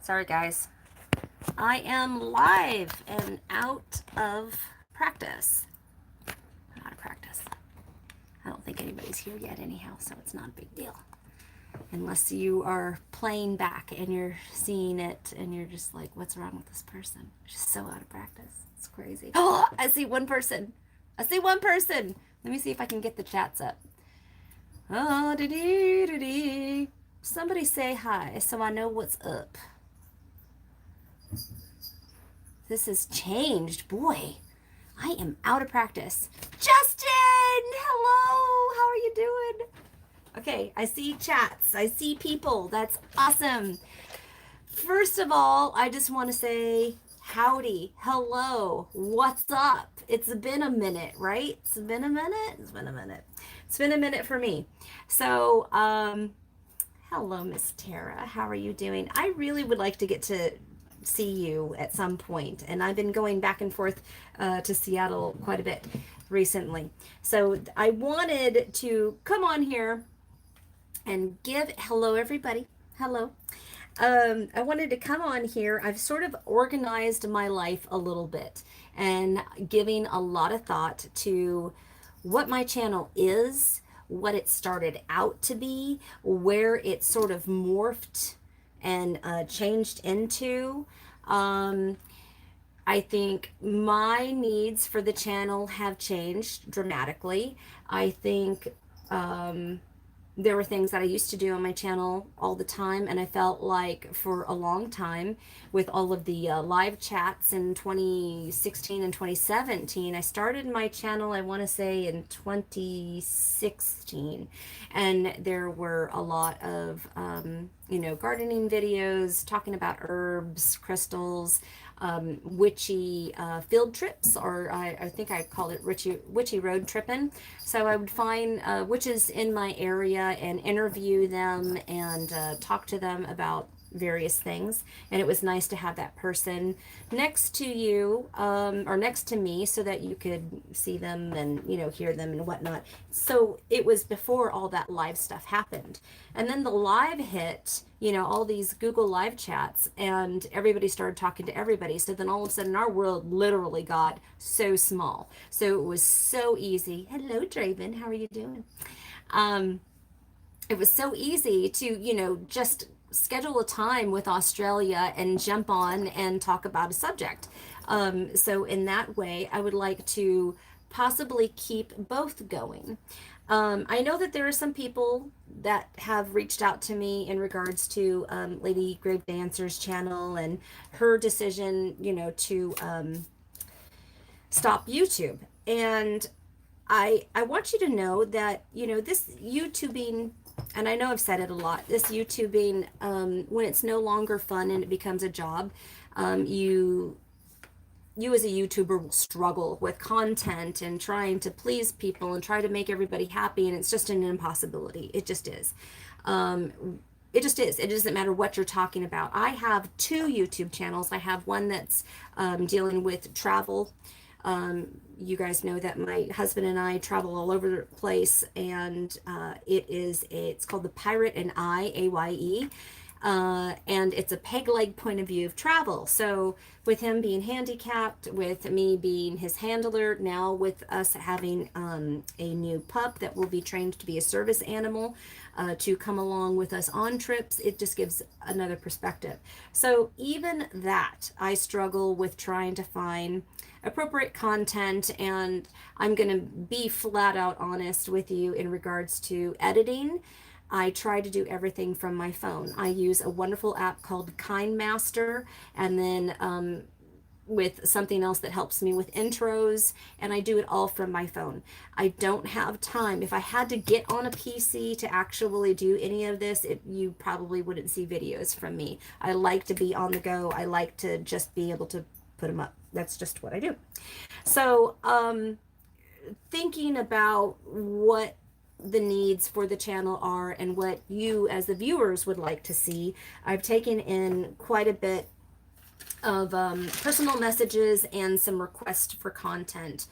Sorry, guys. I am live and out of practice. Out of practice. I don't think anybody's here yet anyhow, so it's not a big deal. Unless you are playing back and you're seeing it and you're just like, what's wrong with this person? Just so out of practice. It's crazy. Oh, I see one person. I see one person. Let me see if I can get the chats up. Oh, dee. Somebody say hi so I know what's up. This has changed. Boy, I am out of practice. Justin! Hello! How are you doing? Okay, I see chats. I see people. That's awesome. First of all, I just want to say howdy. Hello. What's up? It's been a minute, right? It's been a minute? It's been a minute. It's been a minute for me. So, hello, Miss Tara. How are you doing? I really would like to get to see you at some point, and I've been going back and forth to Seattle quite a bit recently. So I wanted to come on here and give hello, everybody. Hello. I wanted to come on here. I've sort of organized my life a little bit and giving a lot of thought to what my channel is, what it started out to be, where it sort of morphed and changed into. I think my needs for the channel have changed dramatically. I think there were things that I used to do on my channel all the time, and I felt like for a long time with all of the live chats in 2016 and 2017, I started my channel, I want to say in 2016, and there were a lot of gardening videos talking about herbs, crystals, witchy field trips, or I think I called it witchy road tripping. So I would find witches in my area and interview them and talk to them about various things. And it was nice to have that person next to you or next to me so that you could see them and hear them and whatnot. So it was before all that live stuff happened. And then the live hit, all these Google live chats, and everybody started talking to everybody. So then all of a sudden our world literally got so small. So it was so easy. Hello, Draven. How are you doing? It was so easy to, just schedule a time with Australia and jump on and talk about a subject. So in that way, I would like to possibly keep both going. I know that there are some people that have reached out to me in regards to Lady Grave Dancer's channel and her decision, to stop YouTube. And I want you to know that, this YouTubing, and I know I've said it a lot, this YouTubing, when it's no longer fun and it becomes a job, you as a YouTuber will struggle with content and trying to please people and try to make everybody happy, and it's just an impossibility. It just is. It just is. It doesn't matter what you're talking about. I have two YouTube channels. I have one that's dealing with travel. You guys know that my husband and I travel all over the place, and it's called The Pirate and I, AYE. And it's a peg leg point of view of travel. So with him being handicapped, with me being his handler, now with us having a new pup that will be trained to be a service animal to come along with us on trips, it just gives another perspective. So even that, I struggle with trying to find appropriate content, and I'm going to be flat out honest with you in regards to editing. I try to do everything from my phone. I use a wonderful app called KindMaster, and then with something else that helps me with intros, and I do it all from my phone. I don't have time. If I had to get on a PC to actually do any of this, you probably wouldn't see videos from me. I like to be on the go. I like to just be able to put them up. That's just what I do. So thinking about what the needs for the channel are and what you as the viewers would like to see, I've taken in quite a bit of personal messages and some requests for content.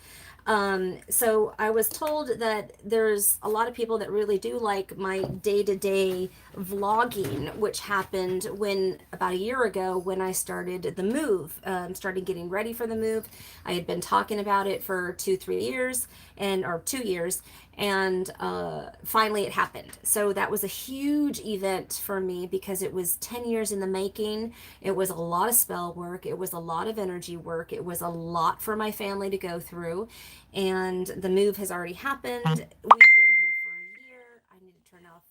So I was told that there's a lot of people that really do like my day-to-day vlogging, which happened when about a year ago when I started the move, started getting ready for the move. I had been talking about it for 2 3 years or 2 years, and finally it happened. So that was a huge event for me because it was 10 years in the making. It was a lot of spell work, it was a lot of energy work, it was a lot for my family to go through, and the move has already happened. We've been here for a year. I need to turn off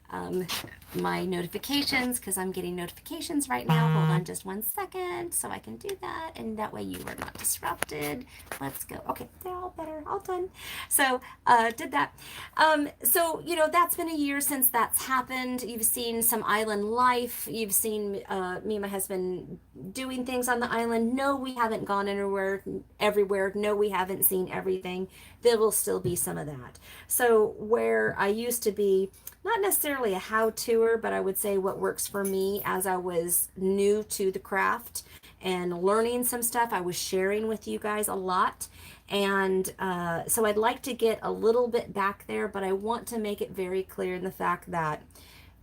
um, my notifications because I'm getting notifications right now. Hold on just 1 second so I can do that, and that way you are not disrupted. Let's go. Okay, they're all better, all done. So did that. So that's been a year since that's happened. You've seen some island life. You've seen me and my husband doing things on the island. No, we haven't gone everywhere. No, we haven't seen everything. There will still be some of that. So where I used to be not necessarily a how-toer, but I would say what works for me as I was new to the craft and learning some stuff, I was sharing with you guys a lot. And so I'd like to get a little bit back there, but I want to make it very clear in the fact that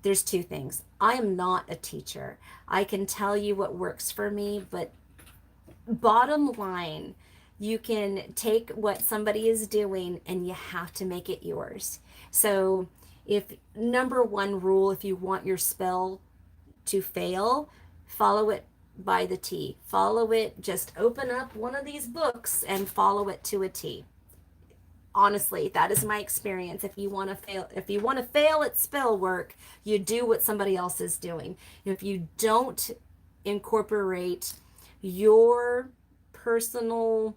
there's two things. I am not a teacher. I can tell you what works for me, but bottom line, you can take what somebody is doing and you have to make it yours. So if number one rule, if you want your spell to fail, follow it by the T. Follow it, just open up one of these books and follow it to a T. Honestly, that is my experience. If you want to fail at spell work, you do what somebody else is doing. If you don't incorporate your personal,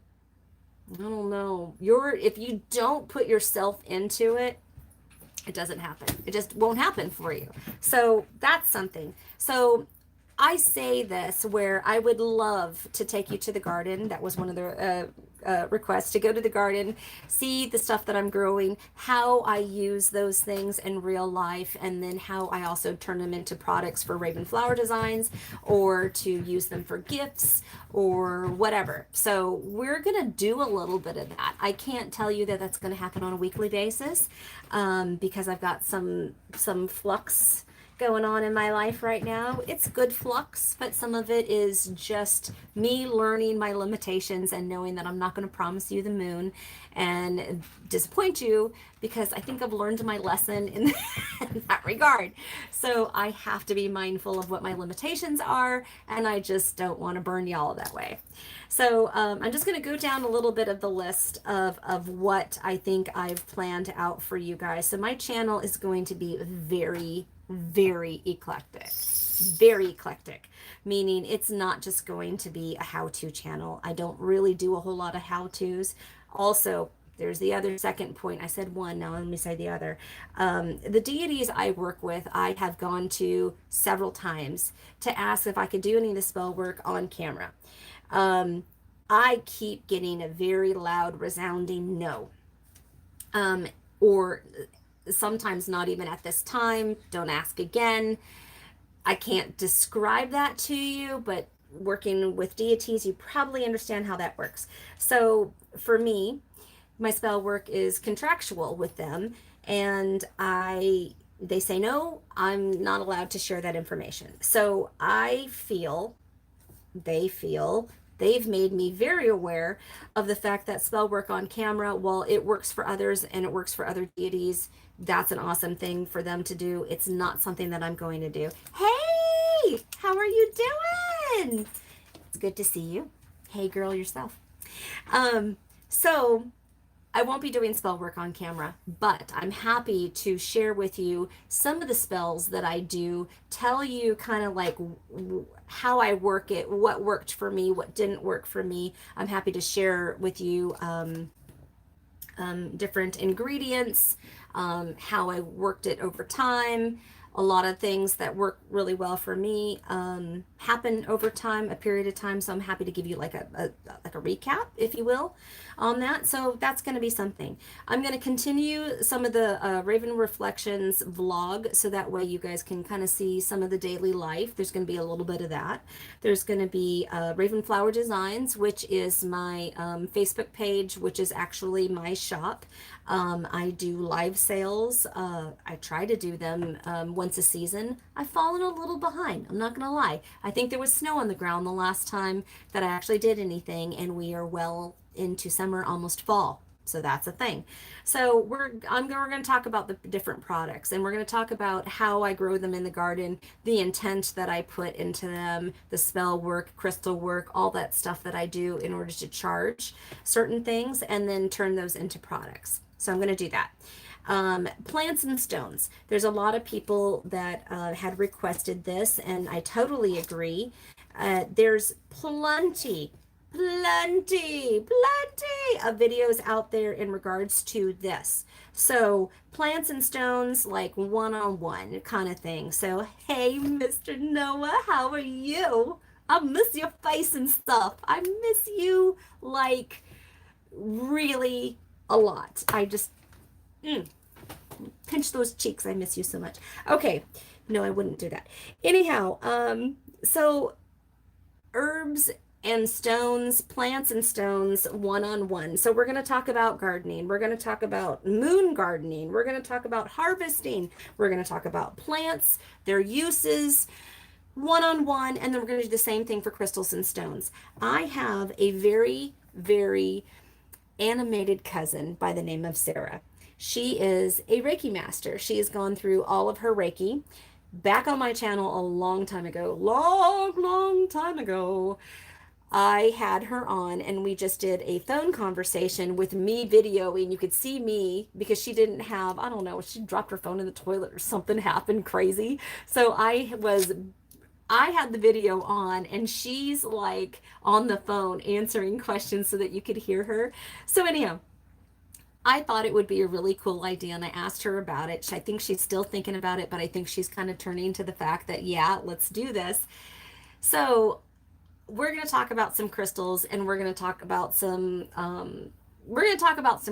I don't know, if you don't put yourself into it, it doesn't happen. It just won't happen for you. So that's something. So I say this where I would love to take you to the garden. That was one of the requests, to go to the garden, see the stuff that I'm growing, how I use those things in real life, and then how I also turn them into products for Raven Flower Designs, or to use them for gifts or whatever. So we're going to do a little bit of that. I can't tell you that that's going to happen on a weekly basis because I've got some flux going on in my life right now. It's good flux, but some of it is just me learning my limitations and knowing that I'm not going to promise you the moon and disappoint you, because I think I've learned my lesson in that regard. So I have to be mindful of what my limitations are, and I just don't want to burn y'all that way. So I'm just going to go down a little bit of the list of what I think I've planned out for you guys. So my channel is going to be very, very eclectic. Very eclectic, meaning it's not just going to be a how-to channel. I don't really do a whole lot of how-tos. Also, there's the other second point. I said one, now let me say the other. The deities I work with, I have gone to several times to ask if I could do any of the spell work on camera. I keep getting a very loud, resounding no. Or sometimes not even at this time, don't ask again. I can't describe that to you, but working with deities, you probably understand how that works. So for me, my spell work is contractual with them, and they say no, I'm not allowed to share that information. So they feel they've made me very aware of the fact that spell work on camera, while it works for others and it works for other deities, that's an awesome thing for them to do. It's not something that I'm going to do. Hey, how are you doing? It's good to see you. Hey girl, yourself. So I won't be doing spell work on camera, but I'm happy to share with you some of the spells that I do, tell you kind of like how I work it, what worked for me, what didn't work for me. I'm happy to share with you different ingredients, how I worked it over time, A lot of things that work really well for me happen over time, a period of time. So I'm happy to give you like a recap, if you will, on that. So that's going to be something. I'm going to continue some of the Raven Reflections vlog, so that way you guys can kind of see some of the daily life. There's going to be a little bit of that. There's going to be Raven Flower Designs, which is my Facebook page, which is actually my shop. I do live sales. I try to do them once a season. I've fallen a little behind. I'm not going to lie. I think there was snow on the ground the last time that I actually did anything, and we are well into summer, almost fall. So that's a thing. So we're going to talk about the different products, and we're going to talk about how I grow them in the garden, the intent that I put into them, the spell work, crystal work, all that stuff that I do in order to charge certain things and then turn those into products. So I'm going to do that. Plants and stones. There's a lot of people that had requested this, and I totally agree. There's plenty of videos out there in regards to this. So plants and stones, like one-on-one kind of thing. So, hey, Mr. Noah, how are you? I miss your face and stuff. I miss you like really a lot. I just pinch those cheeks. I miss you so much. Okay. No, I wouldn't do that. Anyhow, so herbs and stones, plants and stones, one-on-one. So we're going to talk about gardening. We're going to talk about moon gardening. We're going to talk about harvesting. We're going to talk about plants, their uses, one-on-one, and then we're going to do the same thing for crystals and stones. I have a very, very animated cousin by the name of Sarah. She is a Reiki master. She has gone through all of her Reiki. Back on my channel a long time ago, long time ago, I had her on and we just did a phone conversation with me videoing. You could see me because she didn't have, I don't know, she dropped her phone in the toilet or something happened crazy. So I had the video on and she's like on the phone answering questions so that you could hear her. So anyhow, I thought it would be a really cool idea and I asked her about it. I think she's still thinking about it, but I think she's kind of turning to the fact that, yeah, let's do this. So we're going to talk about some crystals, and we're going to talk about some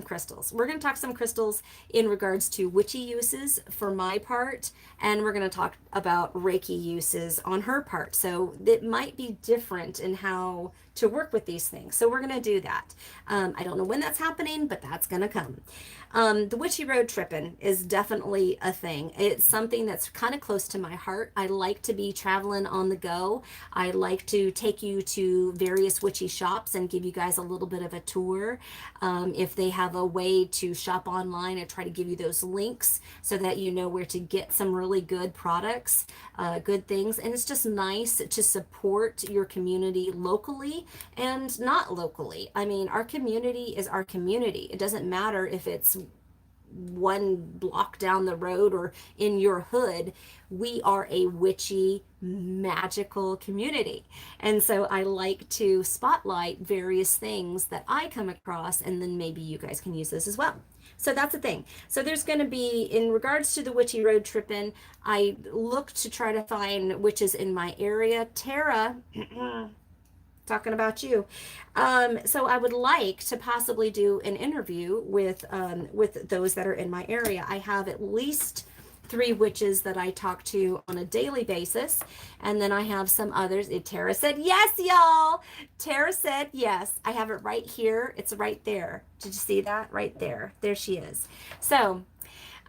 crystals. We're going to talk some crystals in regards to witchy uses for my part, and we're going to talk about Reiki uses on her part. So it might be different in how to work with these things. So we're going to do that. I don't know when that's happening, but that's going to come. The witchy road tripping is definitely a thing. It's something that's kind of close to my heart. I like to be traveling on the go. I like to take you to various witchy shops and give you guys a little bit of a tour. If they have a way to shop online, I try to give you those links so that you know where to get some really good products, good things. And it's just nice to support your community locally and not locally. I mean, our community is our community. It doesn't matter if it's one block down the road or in your hood. We are a witchy, magical community. And so I like to spotlight various things that I come across, and then maybe you guys can use this as well. So that's the thing. So there's going to be, in regards to the witchy road tripping, I look to try to find witches in my area. Tara, talking about you. So I would like to possibly do an interview with those that are in my area. I have at least 3 witches that I talk to on a daily basis, and then I have some others. Tara said yes, y'all. Tara said yes. I have it right here. It's right there. Did you see that? Right there. There she is. So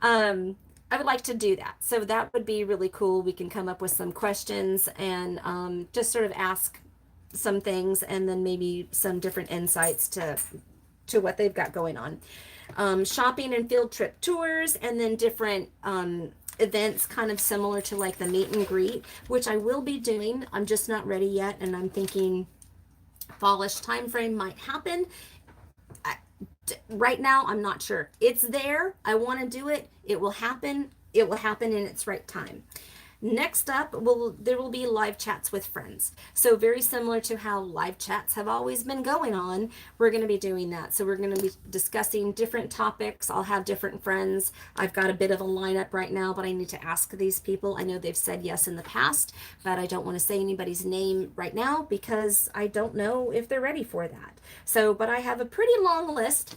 I would like to do that. So that would be really cool. We can come up with some questions and just sort of ask some things, and then maybe some different insights to what they've got going on. Shopping and field trip tours, and then different events kind of similar to like the meet and greet, which I will be doing. I'm just not ready yet, and I'm thinking fallish time frame might happen. Right now, I'm not sure. It's there. I want to do it. It will happen. It will happen in its right time. Next up, there will be live chats with friends. So very similar to how live chats have always been going on, we're going to be doing that. So we're going to be discussing different topics. I'll have different friends. I've got a bit of a lineup right now, but I need to ask these people. I know they've said yes in the past, but I don't want to say anybody's name right now because I don't know if they're ready for that. So, but I have a pretty long list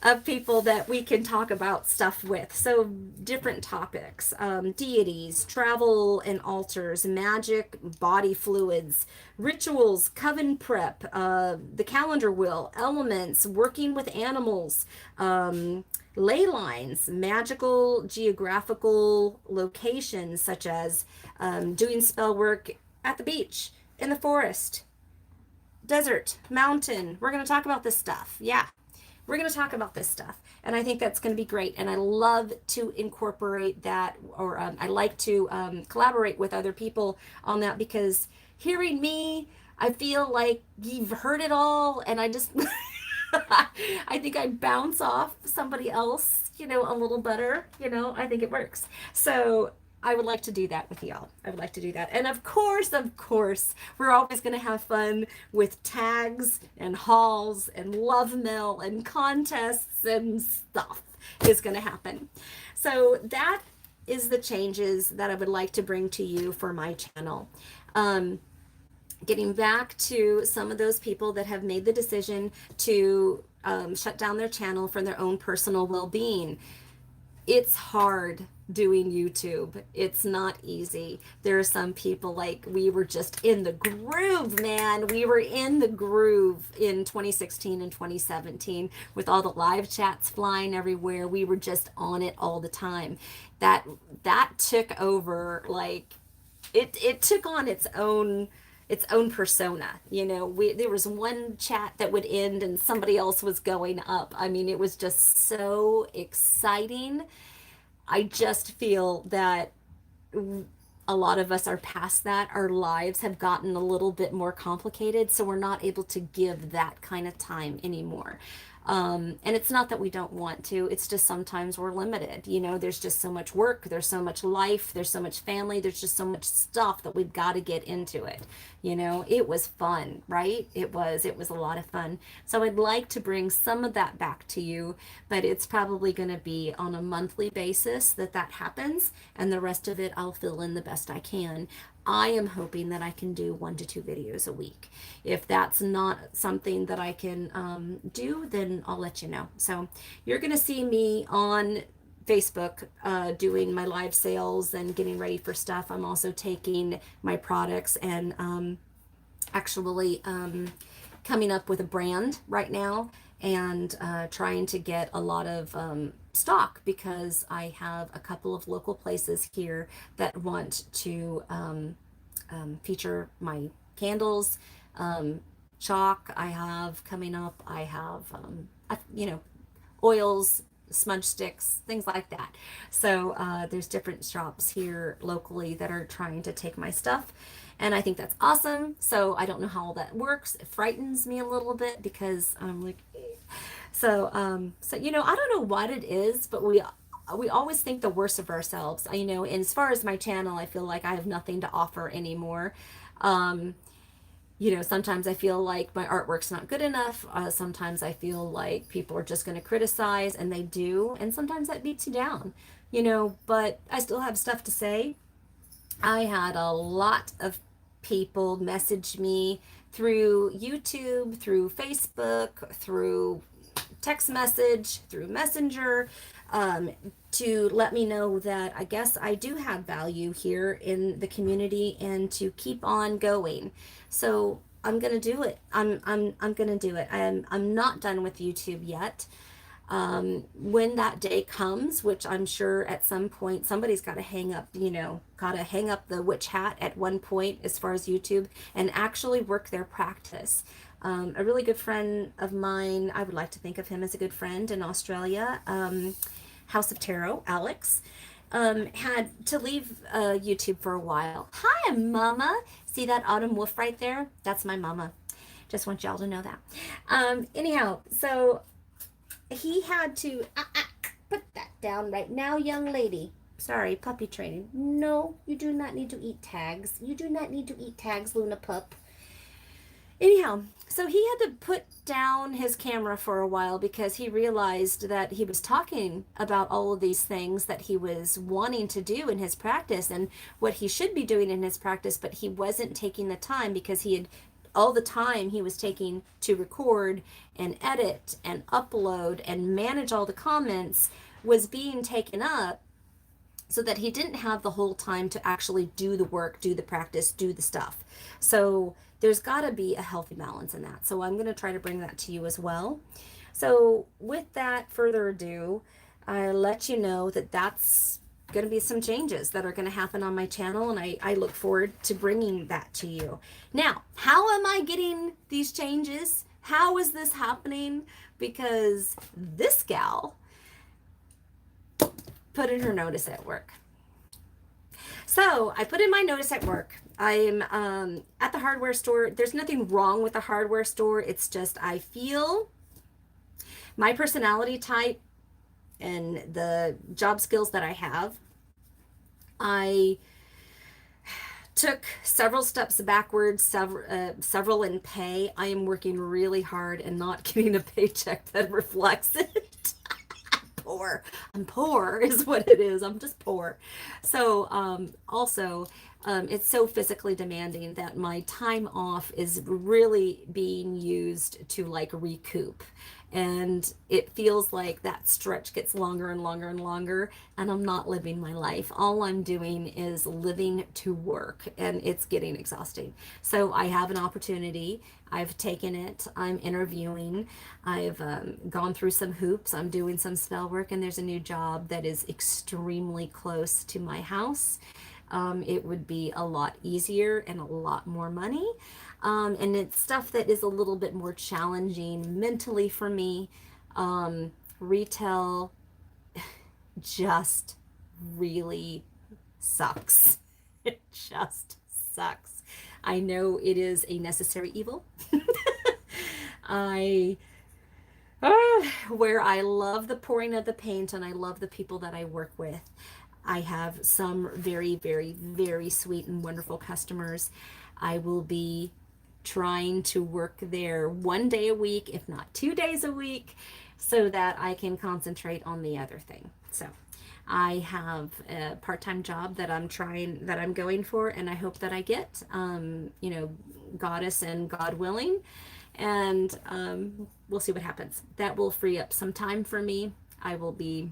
of people that we can talk about stuff with. So different topics, deities, travel and altars, magic, body fluids, rituals, coven prep, the calendar wheel, elements, working with animals, ley lines, magical geographical locations such as doing spell work at the beach, in the forest, desert, mountain. We're going to talk about this stuff. Yeah. We're going to talk about this stuff. And I think that's going to be great. And I love to incorporate that, or I like to collaborate with other people on that, because hearing me, I feel like you've heard it all. And I just, I think I bounce off somebody else, a little better. I think it works. So I would like to do that with y'all. I would like to do that. And of course, we're always going to have fun with tags and hauls and love mail and contests and stuff is going to happen. So that is the changes that I would like to bring to you for my channel. Getting back to some of those people that have made the decision to shut down their channel for their own personal well-being. It's hard doing YouTube. It's not easy. There are some people, like, we were just in the groove, man. We were in the groove in 2016 and 2017 with all the live chats flying everywhere. We were just on it all the time. That took over, like, it took on its own persona. There was one chat that would end and somebody else was going up. I mean, it was just so exciting. I just feel that a lot of us are past that. Our lives have gotten a little bit more complicated, so we're not able to give that kind of time anymore. And it's not that we don't want to, it's just sometimes we're limited. There's just so much work, there's so much life, there's so much family, there's just so much stuff that we've got to get into it. It was fun, right? It was a lot of fun. So I'd like to bring some of that back to you, but it's probably going to be on a monthly basis that happens, and the rest of it I'll fill in the best I can. I am hoping that I can do 1 to 2 videos a week. If that's not something that I can do, then I'll let you know. So you're going to see me on Facebook doing my live sales and getting ready for stuff. I'm also taking my products and actually coming up with a brand right now, and trying to get a lot of stock, because I have a couple of local places here that want to feature my candles, chalk I have coming up. I have, oils, smudge sticks, things like that. So there's different shops here locally that are trying to take my stuff. And I think that's awesome. So I don't know how all that works. It frightens me a little bit because I'm like, eh. So I don't know what it is, but we always think the worst of ourselves. And as far as my channel, I feel like I have nothing to offer anymore. Sometimes I feel like my artwork's not good enough. Sometimes I feel like people are just going to criticize, and they do. And sometimes that beats you down, but I still have stuff to say. I had a lot of people message me through YouTube, through Facebook, through text message, through Messenger, to let me know that I guess I do have value here in the community and to keep on going. So I'm gonna do it. I'm gonna do it. I'm not done with YouTube yet. When that day comes, which I'm sure at some point somebody's got to hang up, the witch hat at one point as far as YouTube, and actually work their practice. A really good friend of mine, I would like to think of him as a good friend in Australia, House of Tarot, Alex, had to leave YouTube for a while. Hi, Mama. See that autumn wolf right there? That's my mama. Just want y'all to know that. Anyhow, so he had to put that down right now, young lady. Sorry, puppy training. No, you do not need to eat tags. You do not need to eat tags, Luna pup. Anyhow, so he had to put down his camera for a while because he realized that he was talking about all of these things that he was wanting to do in his practice and what he should be doing in his practice, but he wasn't taking the time because he had all the time he was taking to record and edit and upload and manage all the comments was being taken up so that he didn't have the whole time to actually do the work, do the practice, do the stuff. So there's got to be a healthy balance in that. So I'm going to try to bring that to you as well. So with that further ado, I let you know that that's going to be some changes that are going to happen on my channel, and I look forward to bringing that to you. Now, how am I getting these changes? How is this happening? Because this gal put in her notice at work. So I put in my notice at work. I'm at the hardware store. There's nothing wrong with the hardware store. It's just I feel my personality type and the job skills that I have, I took several steps backwards, several in pay. I am working really hard and not getting a paycheck that reflects it. Poor. I'm poor is what it is. I'm just poor. So also it's so physically demanding that my time off is really being used to like recoup. And it feels like that stretch gets longer and longer and longer, and I'm not living my life. All I'm doing is living to work, and it's getting exhausting. So I have an opportunity. I've taken it. I'm interviewing. I've gone through some hoops. I'm doing some spell work, and there's a new job that is extremely close to my house. It would be a lot easier and a lot more money. And it's stuff that is a little bit more challenging mentally for me. Retail just really sucks. It just sucks. I know it is a necessary evil. I where I love the pouring of the paint and I love the people that I work with. I have some very, very, very sweet and wonderful customers. I will be trying to work there 1 day a week, if not 2 days a week, so that I can concentrate on the other thing. So I have a part-time job that I'm going for, and I hope that I get, goddess and God willing, and we'll see what happens. That will free up some time for me. I will be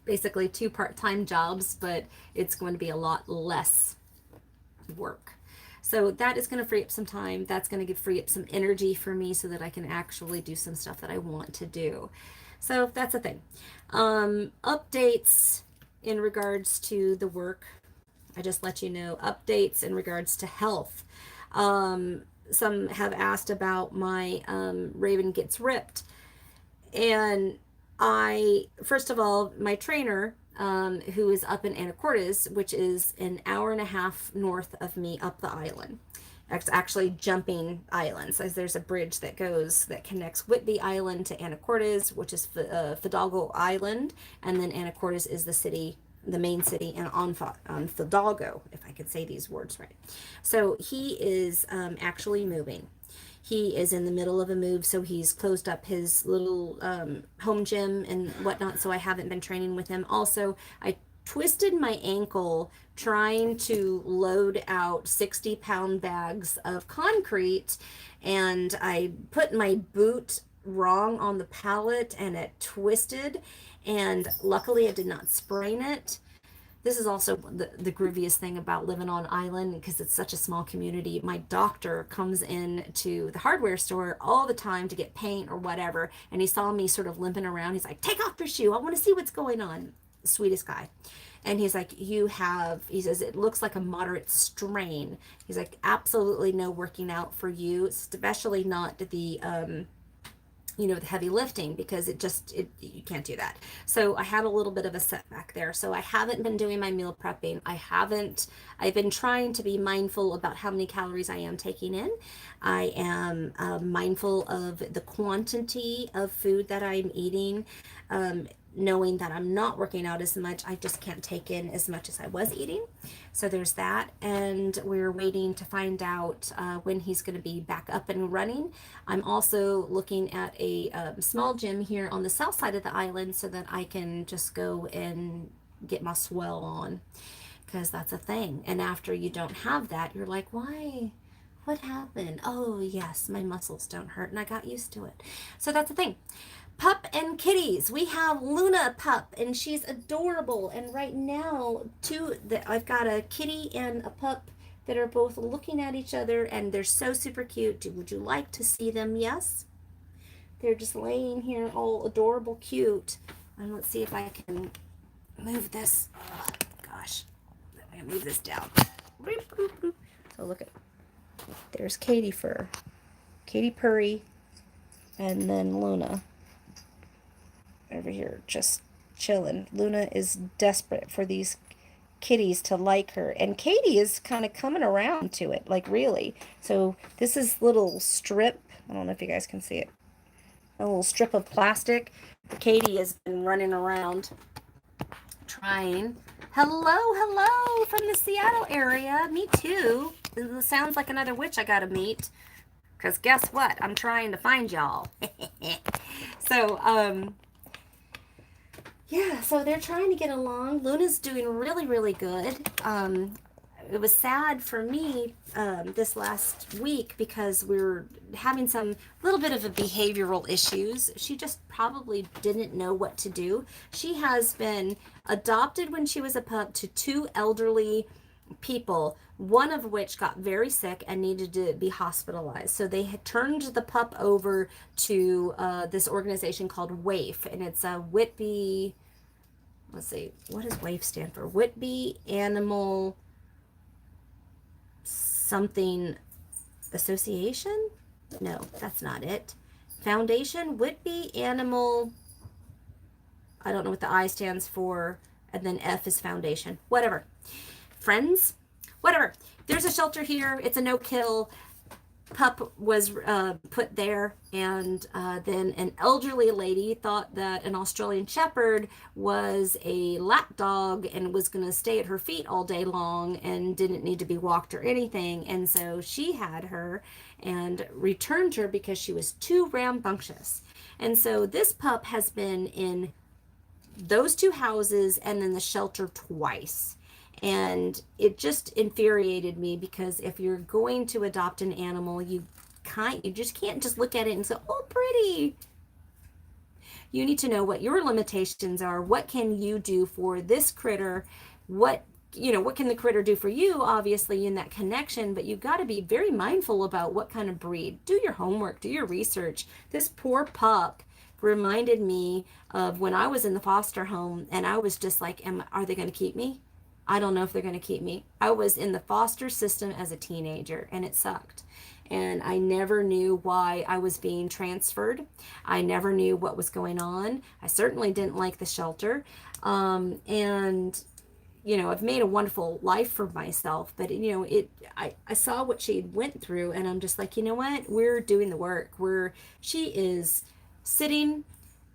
basically 2 part-time jobs, but it's going to be a lot less work. So that is going to free up some time. That's going to free up some energy for me so that I can actually do some stuff that I want to do. So that's the thing. Updates in regards to the work. I just let you know. Updates in regards to health. Some have asked about my Raven Gets Ripped. And first of all, my trainer, who is up in Anacortes, which is an hour and a half north of me up the island. It's actually jumping islands, as there's a bridge that connects Whidbey Island to Anacortes, which is Fidalgo Island, and then Anacortes is the main city, and on Fidalgo, if I could say these words right. So he is actually moving. He is in the middle of a move, so he's closed up his little home gym and whatnot, so I haven't been training with him. Also, I twisted my ankle trying to load out 60-pound bags of concrete, and I put my boot wrong on the pallet, and it twisted, and luckily I did not sprain it. This is also the grooviest thing about living on island, because it's such a small community. My doctor comes in to the hardware store all the time to get paint or whatever, and he saw me sort of limping around. He's like, "Take off your shoe. I want to see what's going on." Sweetest guy. And he's like, he says, "It looks like a moderate strain." He's like, "Absolutely no working out for you, especially not the the heavy lifting, because you can't do that." So I had a little bit of a setback there. So I haven't been doing my meal prepping. I've been trying to be mindful about how many calories I am taking in. I am mindful of the quantity of food that I'm eating. knowing that I'm not working out as much, I just can't take in as much as I was eating. So there's that. And we're waiting to find out when he's going to be back up and running. I'm also looking at a small gym here on the south side of the island so that I can just go and get my swell on, because that's a thing. And after you don't have that, you're like, why? What happened? Oh, yes, my muscles don't hurt, and I got used to it. So that's the thing. Pup and kitties. We have Luna pup, and she's adorable. And right now, I've got a kitty and a pup that are both looking at each other, and they're so super cute. Would you like to see them? Yes. They're just laying here all adorable cute. And let's see if I can move this. Oh, gosh. I'm going to move this down. So look at, there's Katie Fur, Katie Purry, and then Luna over here just chilling. Luna is desperate for these kitties to like her, and Katie is kind of coming around to it, like really. So this is little strip, I don't know if you guys can see it, a little strip of plastic. Katie has been running around trying. Hello from the Seattle area. Me too. It sounds like another witch I gotta meet, because guess what, I'm trying to find y'all. So yeah, so they're trying to get along. Luna's doing really, really good. It was sad for me this last week because we were having some little bit of a behavioral issues. She just probably didn't know what to do. She has been adopted when she was a pup to two elderly people, one of which got very sick and needed to be hospitalized. So they had turned the pup over to this organization called WAIF, and it's a Whitby, let's see, what does WAIF stand for? Whitby Animal something Association? No, that's not it. Foundation, Whitby Animal, I don't know what the I stands for, and then F is foundation, whatever. Friends, whatever. There's a shelter here. It's a no-kill. Pup was put there, and then an elderly lady thought that an Australian Shepherd was a lap dog and was going to stay at her feet all day long and didn't need to be walked or anything, and so she had her and returned her because she was too rambunctious. And so this pup has been in those two houses and then the shelter twice. And it just infuriated me, because if you're going to adopt an animal, you just can't just look at it and say, oh, pretty. You need to know what your limitations are. What can you do for this critter? What can the critter do for you, obviously, in that connection, but you've got to be very mindful about what kind of breed. Do your homework, do your research. This poor pup reminded me of when I was in the foster home, and I was just like, are they going to keep me? I don't know if they're going to keep me. I was in the foster system as a teenager, and it sucked. And I never knew why I was being transferred. I never knew what was going on. I certainly didn't like the shelter. And I've made a wonderful life for myself, but I saw what she went through, and I'm just like, you know what? We're doing the work. She is sitting,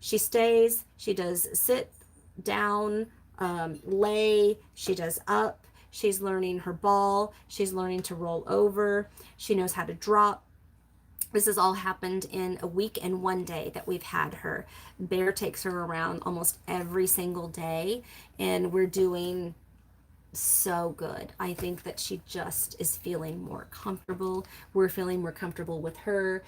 she stays, she does sit down, lay, she does up, she's learning her ball, she's learning to roll over, she knows how to drop. This has all happened in a week and 1 day that we've had her. Bear takes her around almost every single day, and we're doing so good. I think that she just is feeling more comfortable. We're feeling more comfortable with her.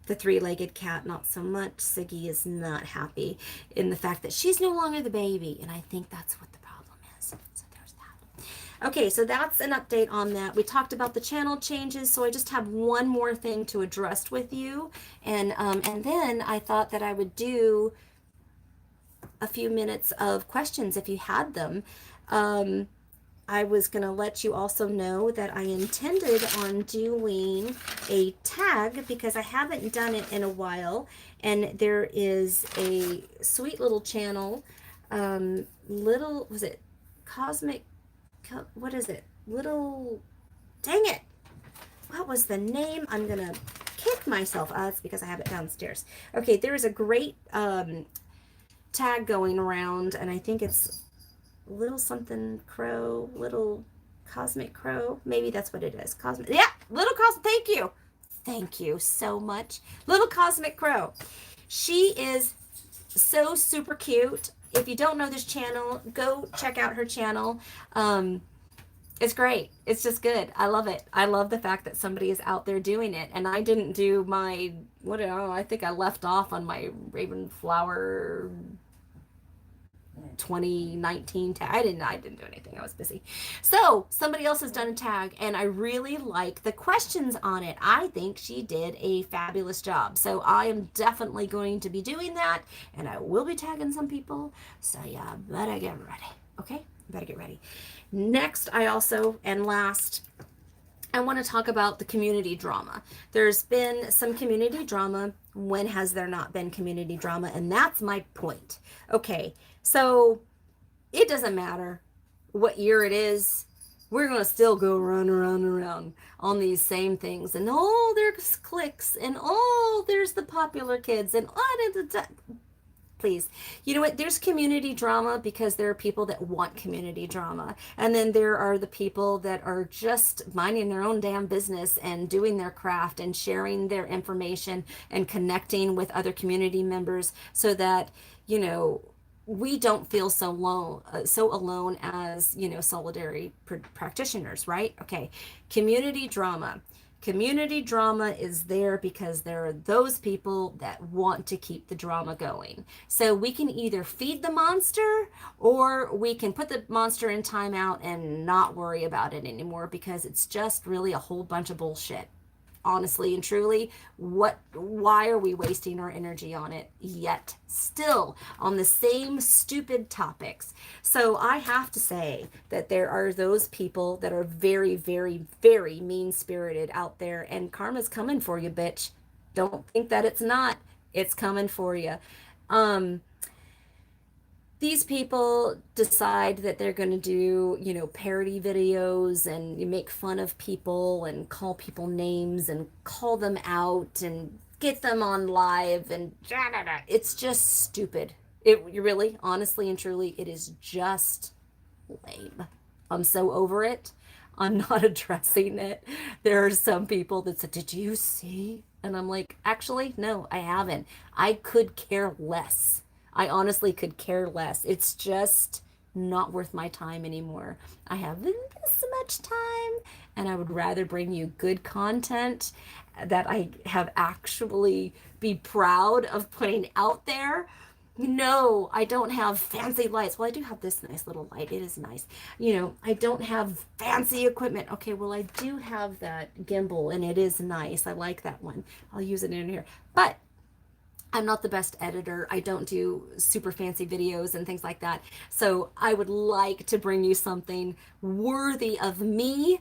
The three-legged cat, not so much. Siggy is not happy in the fact that she's no longer the baby, and I think that's what the problem is. So there's that. Okay, so that's an update on that. We talked about the channel changes, so I just have one more thing to address with you, and then I thought that I would do a few minutes of questions if you had them. I was going to let you also know that I intended on doing a tag, because I haven't done it in a while, and there is a sweet little channel, was it Cosmic, what is it? Dang it! What was the name? I'm going to kick myself. It's because I have it downstairs. Okay, there is a great tag going around, and I think it's Little Something Crow, Little Cosmic Crow. Maybe that's what it is. Cosmic. Yeah, Little Cosmic. Thank you. Thank you so much. Little Cosmic Crow. She is so super cute. If you don't know this channel, go check out her channel. It's great. It's just good. I love it. I love the fact that somebody is out there doing it. And I didn't do my, what, oh, I think I left off on my Ravenflower 2019 tag. I didn't do anything. I was busy. So somebody else has done a tag, and I really like the questions on it. I think she did a fabulous job. So I am definitely going to be doing that, and I will be tagging some people. So yeah, better get ready. Okay? Better get ready. Next, I also, and last, I want to talk about the community drama. There's been some community drama. When has there not been community drama? And that's my point. Okay, so it doesn't matter what year it is. We're going to still go around on these same things. And oh, there's cliques. And oh, there's the popular kids. And oh, please. You know what? There's community drama because there are people that want community drama. And then there are the people that are just minding their own damn business and doing their craft and sharing their information and connecting with other community members so that, you know, we don't feel so alone as, you know, solidarity practitioners, right? Okay. Community drama. Community drama is there because there are those people that want to keep the drama going. So we can either feed the monster or we can put the monster in timeout and not worry about it anymore because it's just really a whole bunch of bullshit. Honestly and truly, why are we wasting our energy on it yet still on the same stupid topics? So I have to say that there are those people that are very, very, very mean-spirited out there, and karma's coming for you, bitch. Don't think that it's not. It's coming for you. These people decide that they're going to do, you know, parody videos and you make fun of people and call people names and call them out and get them on live and it's just stupid. It really, honestly and truly, it is just lame. I'm so over it. I'm not addressing it. There are some people that said, "Did you see?" And I'm like, actually, no, I haven't. I could care less. I honestly could care less. It's just not worth my time anymore. I have this much time, and I would rather bring you good content that I have actually be proud of putting out there. No, I don't have fancy lights. Well, I do have this nice little light. It is nice. You know, I don't have fancy equipment. Okay, well, I do have that gimbal, and it is nice. I like that one. I'll use it in here. But I'm not the best editor. I don't do super fancy videos and things like that. So I would like to bring you something worthy of me.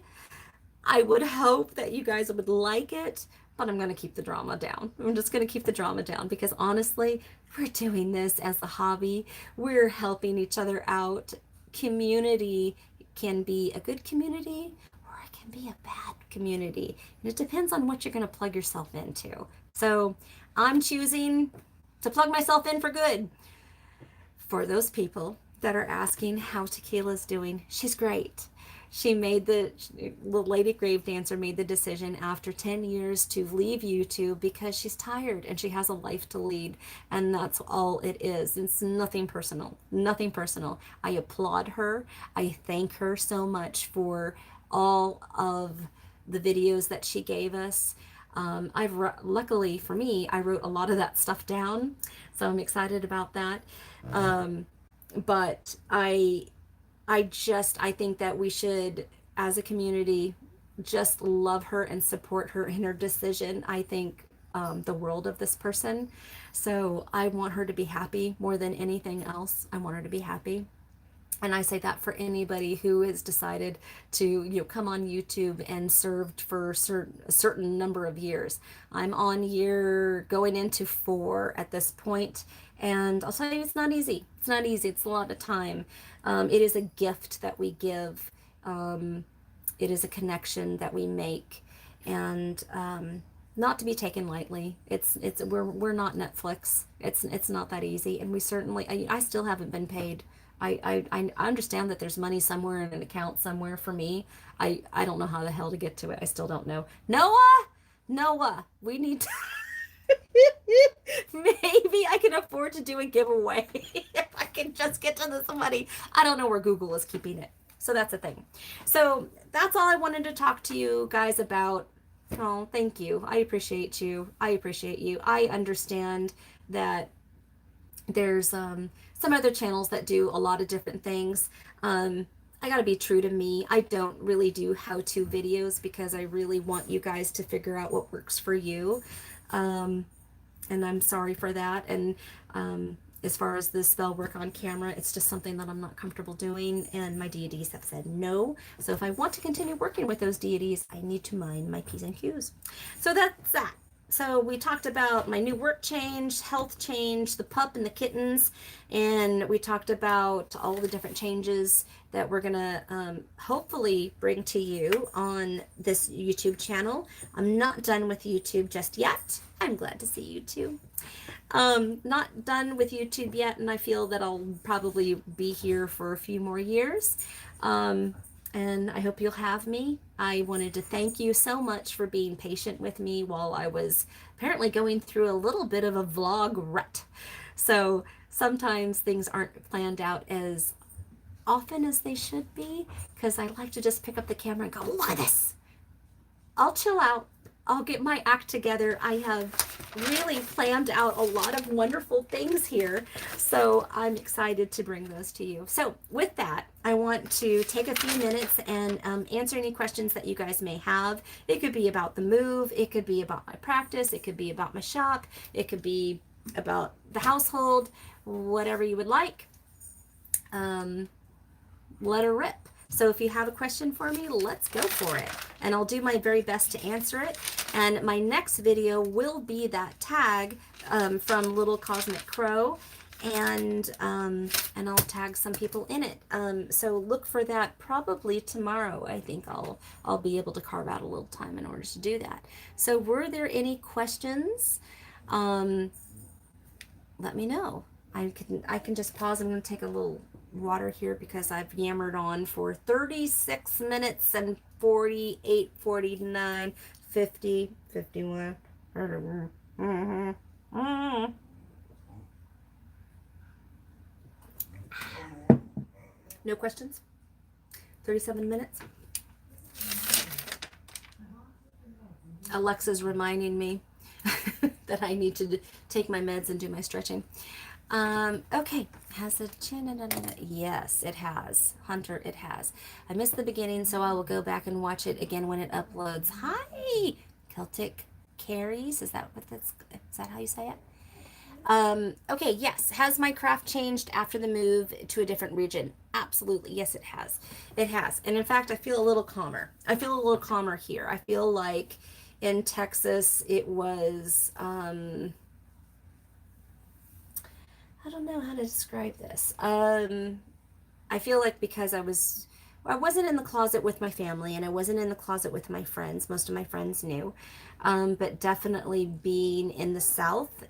I would hope that you guys would like it, but I'm going to keep the drama down. I'm just going to keep the drama down because honestly, we're doing this as a hobby. We're helping each other out. Community can be a good community or it can be a bad community. And it depends on what you're going to plug yourself into. So I'm choosing to plug myself in for good. For those people that are asking how Tequila's doing, she's great. She made the Lady Grave Dancer made the decision after 10 years to leave YouTube because she's tired and she has a life to lead. And that's all it is. It's nothing personal. Nothing personal. I applaud her. I thank her so much for all of the videos that she gave us. Luckily for me, I wrote a lot of that stuff down, so I'm excited about that. But I think that we should, as a community, just love her and support her in her decision. I think the world of this person. So I want her to be happy more than anything else. I want her to be happy. And I say that for anybody who has decided to, you know, come on YouTube and served for a certain number of years. I'm on year going into 4 at this point, and I'll tell you, it's not easy. It's not easy. It's a lot of time. It is a gift that we give. It is a connection that we make, and not to be taken lightly. We're not Netflix. It's not that easy, and we certainly I still haven't been paid. I understand that there's money somewhere in an account somewhere for me. I don't know how the hell to get to it. I still don't know. Noah, we need to maybe I can afford to do a giveaway if I can just get to this money. I don't know where Google is keeping it. So that's the thing. So that's all I wanted to talk to you guys about. Oh, thank you. I appreciate you. I appreciate you. I understand that there's some other channels that do a lot of different things. I gotta be true to me. I don't really do how-to videos because I really want you guys to figure out what works for you. And I'm sorry for that. And as far as the spell work on camera, it's just something that I'm not comfortable doing, and my deities have said no. So if I want to continue working with those deities, I need to mind my P's and Q's. So that's that. So we talked about my new work change, health change, the pup and the kittens, and we talked about all the different changes that we're gonna hopefully bring to you on this YouTube channel. I'm not done with YouTube just yet. I'm glad to see you too. Not done with YouTube yet, and I feel that I'll probably be here for a few more years. And I hope you'll have me. I wanted to thank you so much for being patient with me while I was apparently going through a little bit of a vlog rut. So sometimes things aren't planned out as often as they should be, because I like to just pick up the camera and go, look at this. I'll chill out. I'll get my act together. I have really planned out a lot of wonderful things here, so I'm excited to bring those to you. So with that, I want to take a few minutes and answer any questions that you guys may have. It could be about the move, it could be about my practice, it could be about my shop, it could be about the household, whatever you would like. Let her rip. So if you have a question for me, let's go for it. And I'll do my very best to answer it. And my next video will be that tag from Little Cosmic Crow. And I'll tag some people in it. So look for that probably tomorrow. I think I'll be able to carve out a little time in order to do that. So were there any questions? Let me know. I can just pause. I'm going to take a little water here because I've yammered on for 36 minutes and 48, 49, 50, 51. No questions? 37 minutes? Alexa's reminding me that I need to take my meds and do my stretching. Okay, has a chin? Yes, it has. Hunter, it has. I missed the beginning, so I will go back and watch it again when it uploads. Hi, Celtic Carries. Is that how you say it? Okay, yes. Has my craft changed after the move to a different region? Absolutely. Yes, it has. It has. And in fact, I feel a little calmer. I feel a little calmer here. I feel like in Texas, it was, I don't know how to describe this. I feel like because I wasn't in the closet with my family, and I wasn't in the closet with my friends. Most of my friends knew. But definitely being in the South,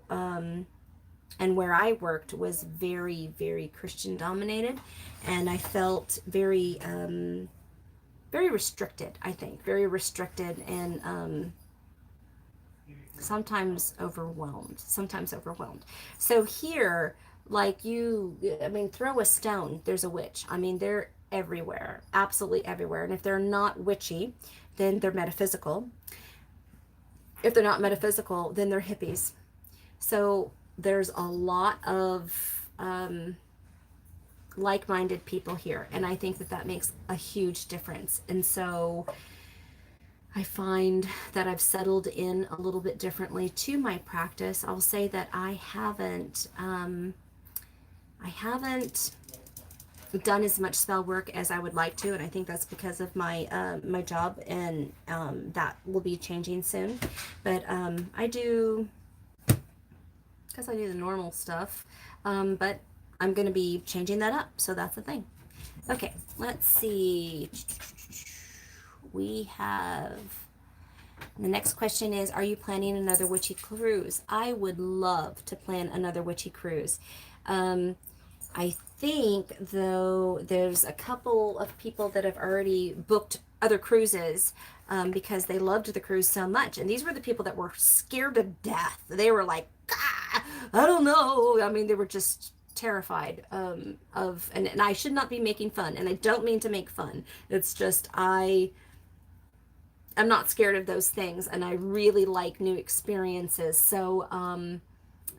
and where I worked was very, very Christian dominated. And I felt very, very restricted, I think. Very restricted and, sometimes overwhelmed. So here, like throw a stone, there's a witch. They're everywhere, absolutely everywhere. And if they're not witchy, then they're metaphysical. If they're not metaphysical, then they're hippies. So there's a lot of like-minded people here, and I think that makes a huge difference. And so I find that I've settled in a little bit differently to my practice. I'll say that I haven't done as much spell work as I would like to, and I think that's because of my my job, and that will be changing soon. But I do, because I do the normal stuff, but I'm going to be changing that up, so that's the thing. Okay, let's see. We have The next question is, are you planning another witchy cruise? I would love to plan another witchy cruise. Um, I think, though, there's a couple of people that have already booked other cruises because they loved the cruise so much. And these were the people that were scared to death. They were like, ah, I don't know. I mean, they were just terrified and I should not be making fun. And I don't mean to make fun. It's just I'm not scared of those things. And I really like new experiences. So,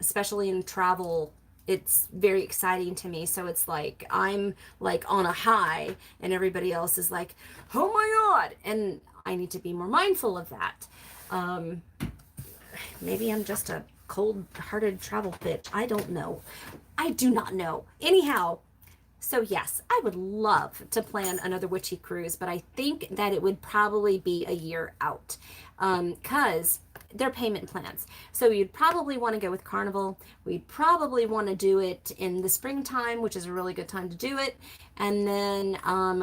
especially in travel, it's very exciting to me. So it's like I'm like on a high and everybody else is like, oh my God. And I need to be more mindful of that. Um, Maybe I'm just a cold hearted travel bitch. I don't know. I do not know. Anyhow, so yes, I would love to plan another witchy cruise, but I think that it would probably be a year out because they're payment plans. So you'd probably want to go with Carnival. We'd probably want to do it in the springtime, which is a really good time to do it. And then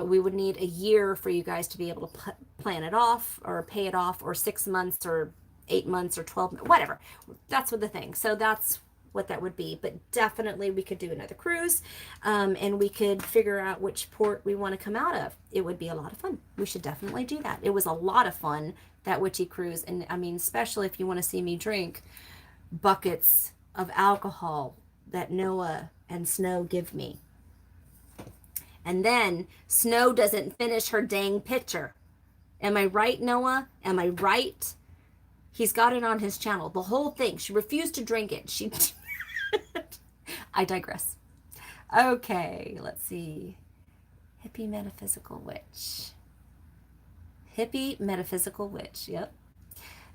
we would need a year for you guys to be able to plan it off or pay it off, or 6 months or 8 months or 12, whatever. That's what the thing. So that's what that would be. But definitely we could do another cruise and we could figure out which port we want to come out of. It would be a lot of fun. We should definitely do that. It was a lot of fun, that witchy cruise. And I mean, especially if you want to see me drink buckets of alcohol that Noah and Snow give me. And then Snow doesn't finish her dang pitcher. Am I right, Noah? Am I right? He's got it on his channel. The whole thing. She refused to drink it. She I digress. Okay, let's see. Hippie metaphysical witch. Hippie metaphysical witch. Yep.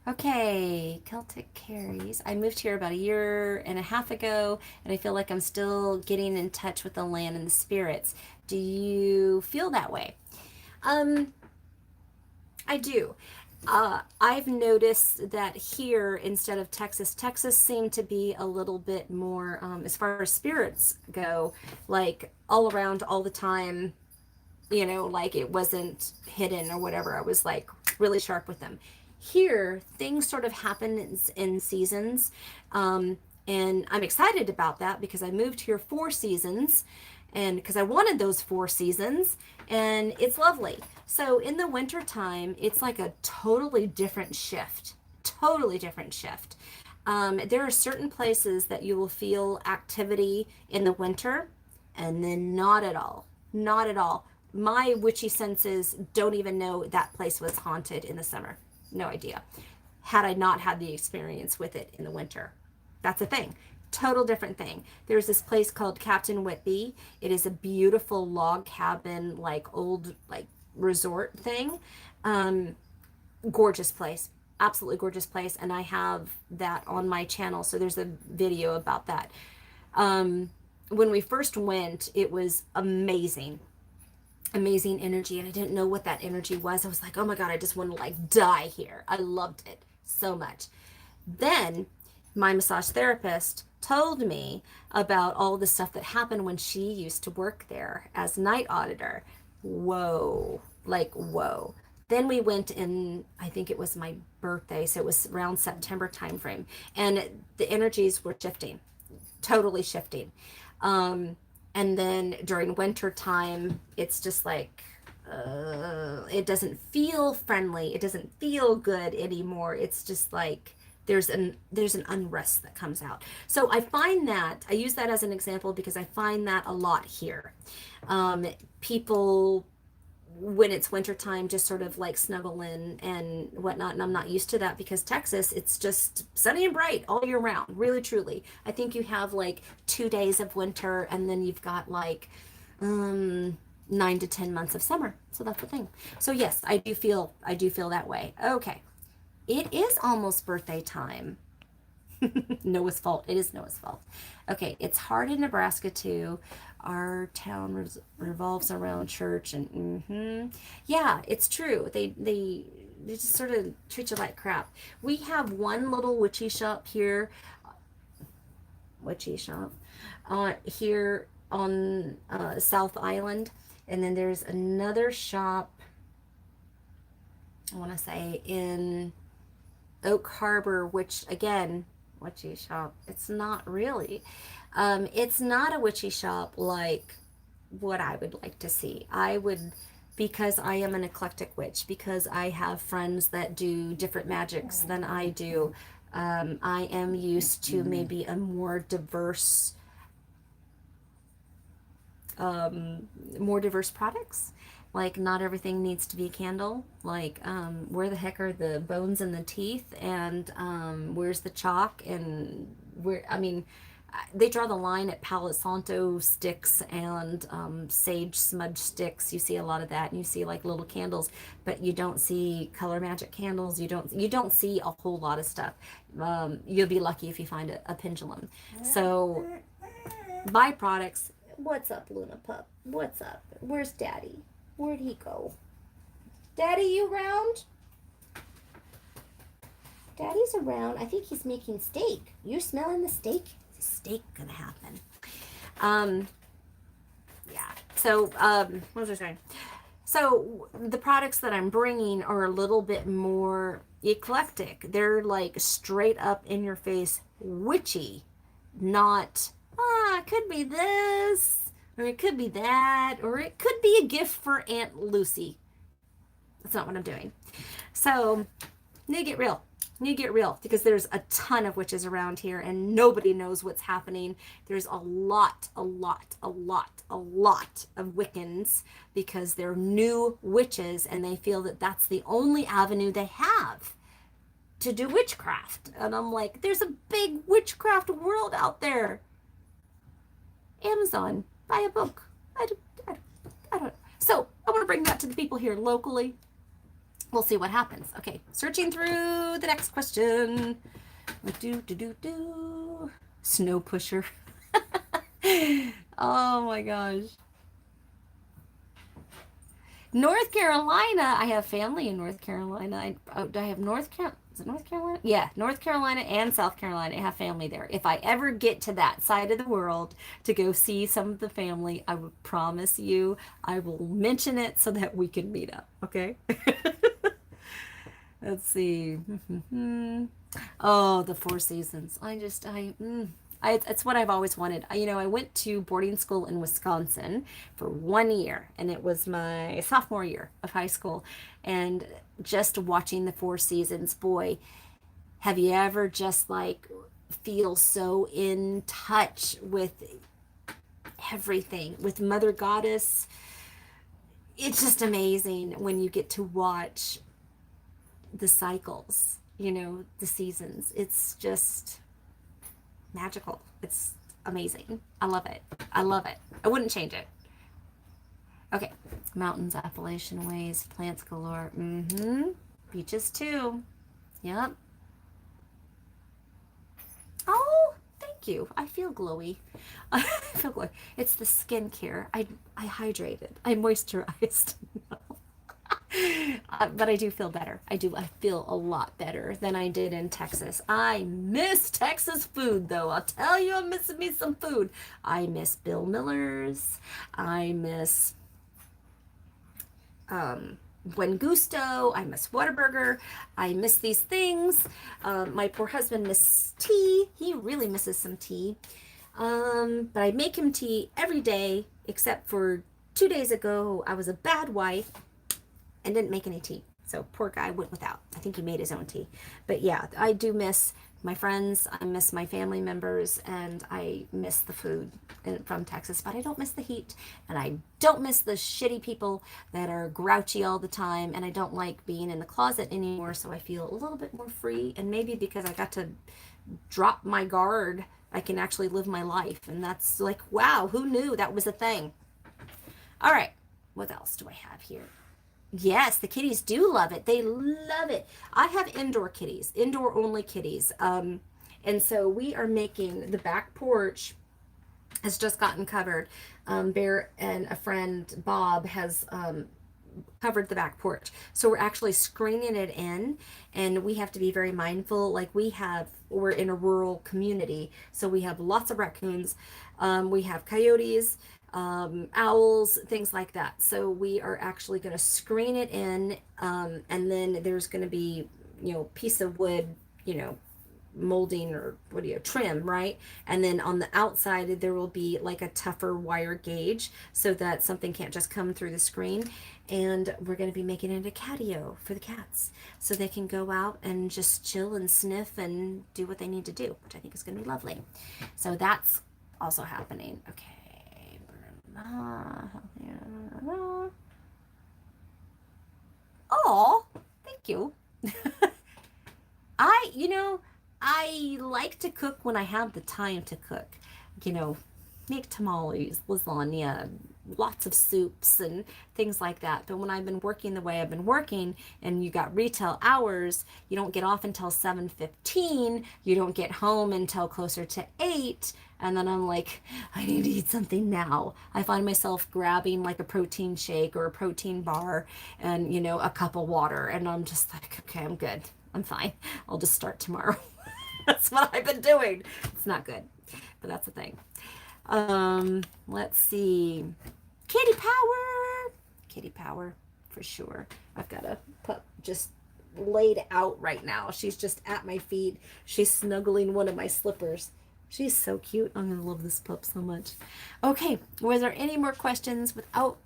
Okay, Celtic Carries. I moved here about a year and a half ago, and I feel like I'm still getting in touch with the land and the spirits. Do you feel that way? Um, I do. I've noticed that here, instead of Texas, Texas seemed to be a little bit more, as far as spirits go, like all around all the time, like it wasn't hidden or whatever. I was like really sharp with them. Here, things sort of happen in seasons. And I'm excited about that because I moved here 4 seasons and because I wanted those 4 seasons, and it's lovely. So in the winter time, it's like a totally different shift. Totally different shift. There are certain places that you will feel activity in the winter, and then not at all. Not at all. My witchy senses don't even know that place was haunted in the summer. No idea. Had I not had the experience with it in the winter. That's a thing. Total different thing. There's this place called Captain Whitby. It is a beautiful log cabin, like old, like resort thing. Gorgeous place. Absolutely gorgeous place. And I have that on my channel. So there's a video about that. When we first went, it was amazing. Amazing energy. And I didn't know what that energy was. I was like, oh my God, I just want to like die here. I loved it so much. Then my massage therapist told me about all the stuff that happened when she used to work there as night auditor. Whoa, like whoa. Then we went in, I think it was my birthday, so it was around September timeframe, and the energies were shifting, totally shifting. And then during winter time, it's just like it doesn't feel friendly. It doesn't feel good anymore. It's just like there's an unrest that comes out. So I find that I use that as an example because I find that a lot here. People, when it's wintertime, just sort of like snuggle in and whatnot, and I'm not used to that because Texas, it's just sunny and bright all year round, really truly. I think you have like 2 days of winter and then you've got like 9 to 10 months of summer. So that's the thing. So yes, I do feel that way. Okay. It is almost birthday time. Noah's fault. It is Noah's fault. Okay, it's hard in Nebraska too. Our town revolves around church, and yeah, it's true. They just sort of treat you like crap. We have one little witchy shop, here on South Island, and then there's another shop. I want to say in Oak Harbor, which again, witchy shop. It's not really. It's not a witchy shop like what I would like to see. I would, because I am an eclectic witch, because I have friends that do different magics than I do. I am used to maybe a more diverse, more diverse products. Like, not everything needs to be a candle. Like, where the heck are the bones and the teeth? And where's the chalk? And where, I mean, they draw the line at Palo Santo sticks and sage smudge sticks. You see a lot of that, and you see like little candles, but you don't see color magic candles. You don't see a whole lot of stuff. You'll be lucky if you find a pendulum. So byproducts. What's up, Luna Pup? What's up? Where's Daddy? Where'd he go? Daddy, you around? Daddy's around. I think he's making steak. You smelling the steak? Is steak gonna happen? Yeah. So, what was I saying? So the products that I'm bringing are a little bit more eclectic. They're like straight up in your face witchy, not it could be this, or it could be that, or it could be a gift for Aunt Lucy. That's not what I'm doing. So, need to get real. Need to get real, because there's a ton of witches around here and nobody knows what's happening. There's a lot of Wiccans because they're new witches and they feel that that's the only avenue they have to do witchcraft. And I'm like, there's a big witchcraft world out there. Amazon, buy a book. I don't. So I want to bring that to the people here locally. We'll see what happens. Okay, searching through the next question. Snow pusher. Oh my gosh. North Carolina. I have family in North Carolina. I have North Carolina. Is it North Carolina? Yeah, North Carolina and South Carolina. I have family there. If I ever get to that side of the world to go see some of the family, I would promise you I will mention it so that we can meet up. Okay? Let's see. Oh, the Four Seasons. It's what I've always wanted. I went to boarding school in Wisconsin for 1 year, and it was my sophomore year of high school. And just watching the Four Seasons, boy, have you ever just like feel so in touch with everything, with Mother Goddess? It's just amazing when you get to watch the cycles, the seasons. It's just magical. It's amazing. I love it. I love it. I wouldn't change it. Okay. Mountains, Appalachian ways, plants galore. Beaches too. Yep. Oh, thank you. I feel glowy. I feel glowy. It's the skincare. I hydrated. I moisturized. But I do feel better. I feel a lot better than I did in Texas. I miss Texas food, though. I'll tell you, I'm missing me some food. I miss Bill Miller's. I miss Buen Gusto. I miss Whataburger. I miss these things. My poor husband misses tea. He really misses some tea. But I make him tea every day, except for 2 days ago, I was a bad wife and didn't make any tea. So poor guy went without. I think he made his own tea. But yeah, I do miss my friends. I miss my family members, and I miss the food from Texas. But I don't miss the heat, and I don't miss the shitty people that are grouchy all the time. And I don't like being in the closet anymore. So I feel a little bit more free. And maybe because I got to drop my guard, I can actually live my life. And that's like, wow, who knew that was a thing? All right, what else do I have here? Yes, the kitties do love it. They love it. I have indoor kitties, indoor only kitties. And so we are making the back porch has just gotten covered. Bear and a friend, Bob, has covered the back porch. So we're actually screening it in, and we have to be very mindful. Like we're in a rural community, so we have lots of raccoons. We have coyotes, owls, things like that. So we are actually going to screen it in, and then there's going to be, piece of wood, molding or trim, right? And then on the outside there will be like a tougher wire gauge so that something can't just come through the screen. And we're going to be making it a catio for the cats so they can go out and just chill and sniff and do what they need to do, which I think is going to be lovely. So that's also happening. Okay. Oh, thank you. I like to cook when I have the time to cook. Make tamales, lasagna, lots of soups and things like that. But when I've been working the way I've been working and you got retail hours, you don't get off until 7:15, you don't get home until closer to 8, and then I'm like, I need to eat something now. I find myself grabbing like a protein shake or a protein bar and, a cup of water, and I'm just like, okay, I'm good. I'm fine. I'll just start tomorrow. That's what I've been doing. It's not good, but that's the thing. Let's see. Kitty Power, for sure. I've got a pup just laid out right now. She's just at my feet. She's snuggling one of my slippers. She's so cute. I'm going to love this pup so much. Okay, was there any more questions? Without,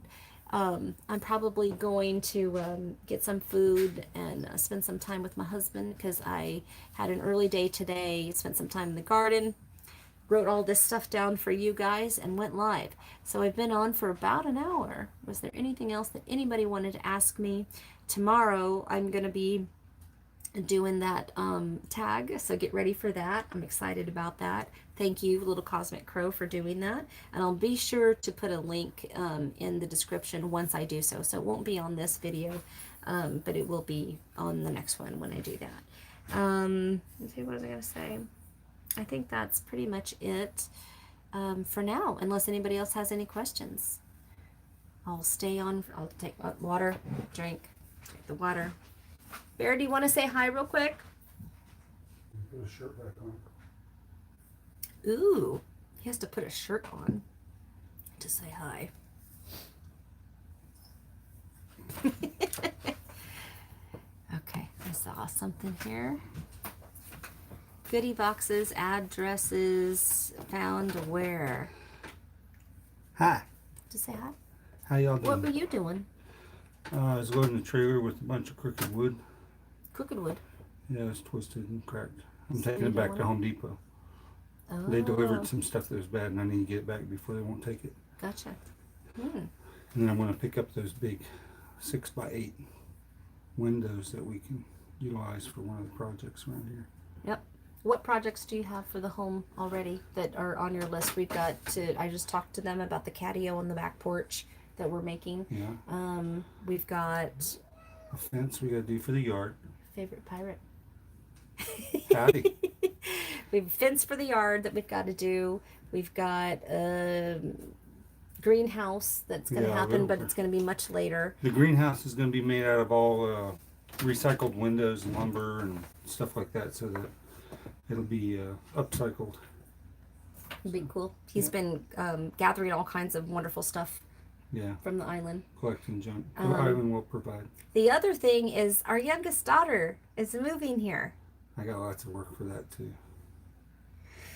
I'm probably going to get some food and spend some time with my husband because I had an early day today, spent some time in the garden, wrote all this stuff down for you guys, and went live. So I've been on for about an hour. Was there anything else that anybody wanted to ask me? Tomorrow I'm going to be doing that tag, so get ready for that. I'm excited about that. Thank you, Little Cosmic Crow, for doing that. And I'll be sure to put a link in the description once I do so. So it won't be on this video, but it will be on the next one when I do that. Let's see, what was I going to say? I think that's pretty much it for now, unless anybody else has any questions. I'll stay on. I'll take water, drink the water. Bear, do you want to say hi real quick? Put a shirt back on. Ooh, he has to put a shirt on to say hi. Okay, I saw something here. Goodie boxes, addresses, found where? Hi. To say hi? How y'all doing? What were you doing? I was loading the trailer with a bunch of crooked wood. Crooked wood? Yeah, it's twisted and cracked. I'm So taking you it back don't to wanna- Home Depot. Oh, They delivered some stuff that was bad and I need to get it back before they won't take it. Gotcha. And then I'm going to pick up those big 6x8 windows that we can utilize for one of the projects around here. Yep. What projects do you have for the home already that are on your list? We've got I just talked to them about the catio on the back porch that we're making. Yeah. We've got A fence we got to do for the yard. favorite pirate. Howdy. We have a fence for the yard that we've got to do. We've got a greenhouse that's going to happen, but it's going to be much later. The greenhouse is going to be made out of all recycled windows and lumber and stuff like that, so that it'll be upcycled. It'd be cool. He's been gathering all kinds of wonderful stuff Yeah, from the island. collecting junk. The island will provide. The other thing is our youngest daughter is moving here. I got lots of work for that too.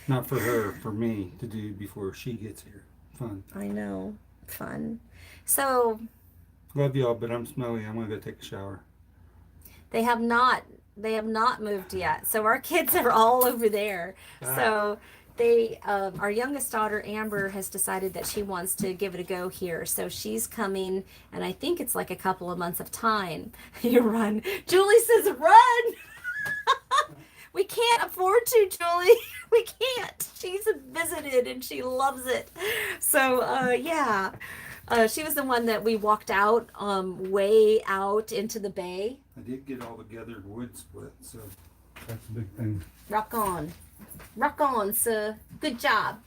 Not for her, for me to do before she gets here. Fun. I know. Fun. So Love y'all, but I'm smelly. I'm gonna go take a shower. they have not moved yet. So our kids are all over there. So they our youngest daughter Amber has decided that she wants to give it a go here. So she's coming, and I think it's like a couple of months of time. You run. Julie says run. We can't afford to, Julie. We can't. She's visited and she loves it. So yeah. She was the one that we walked out way out into the bay. I did get all the gathered wood split, so that's a big thing. Rock on, sir. Good job.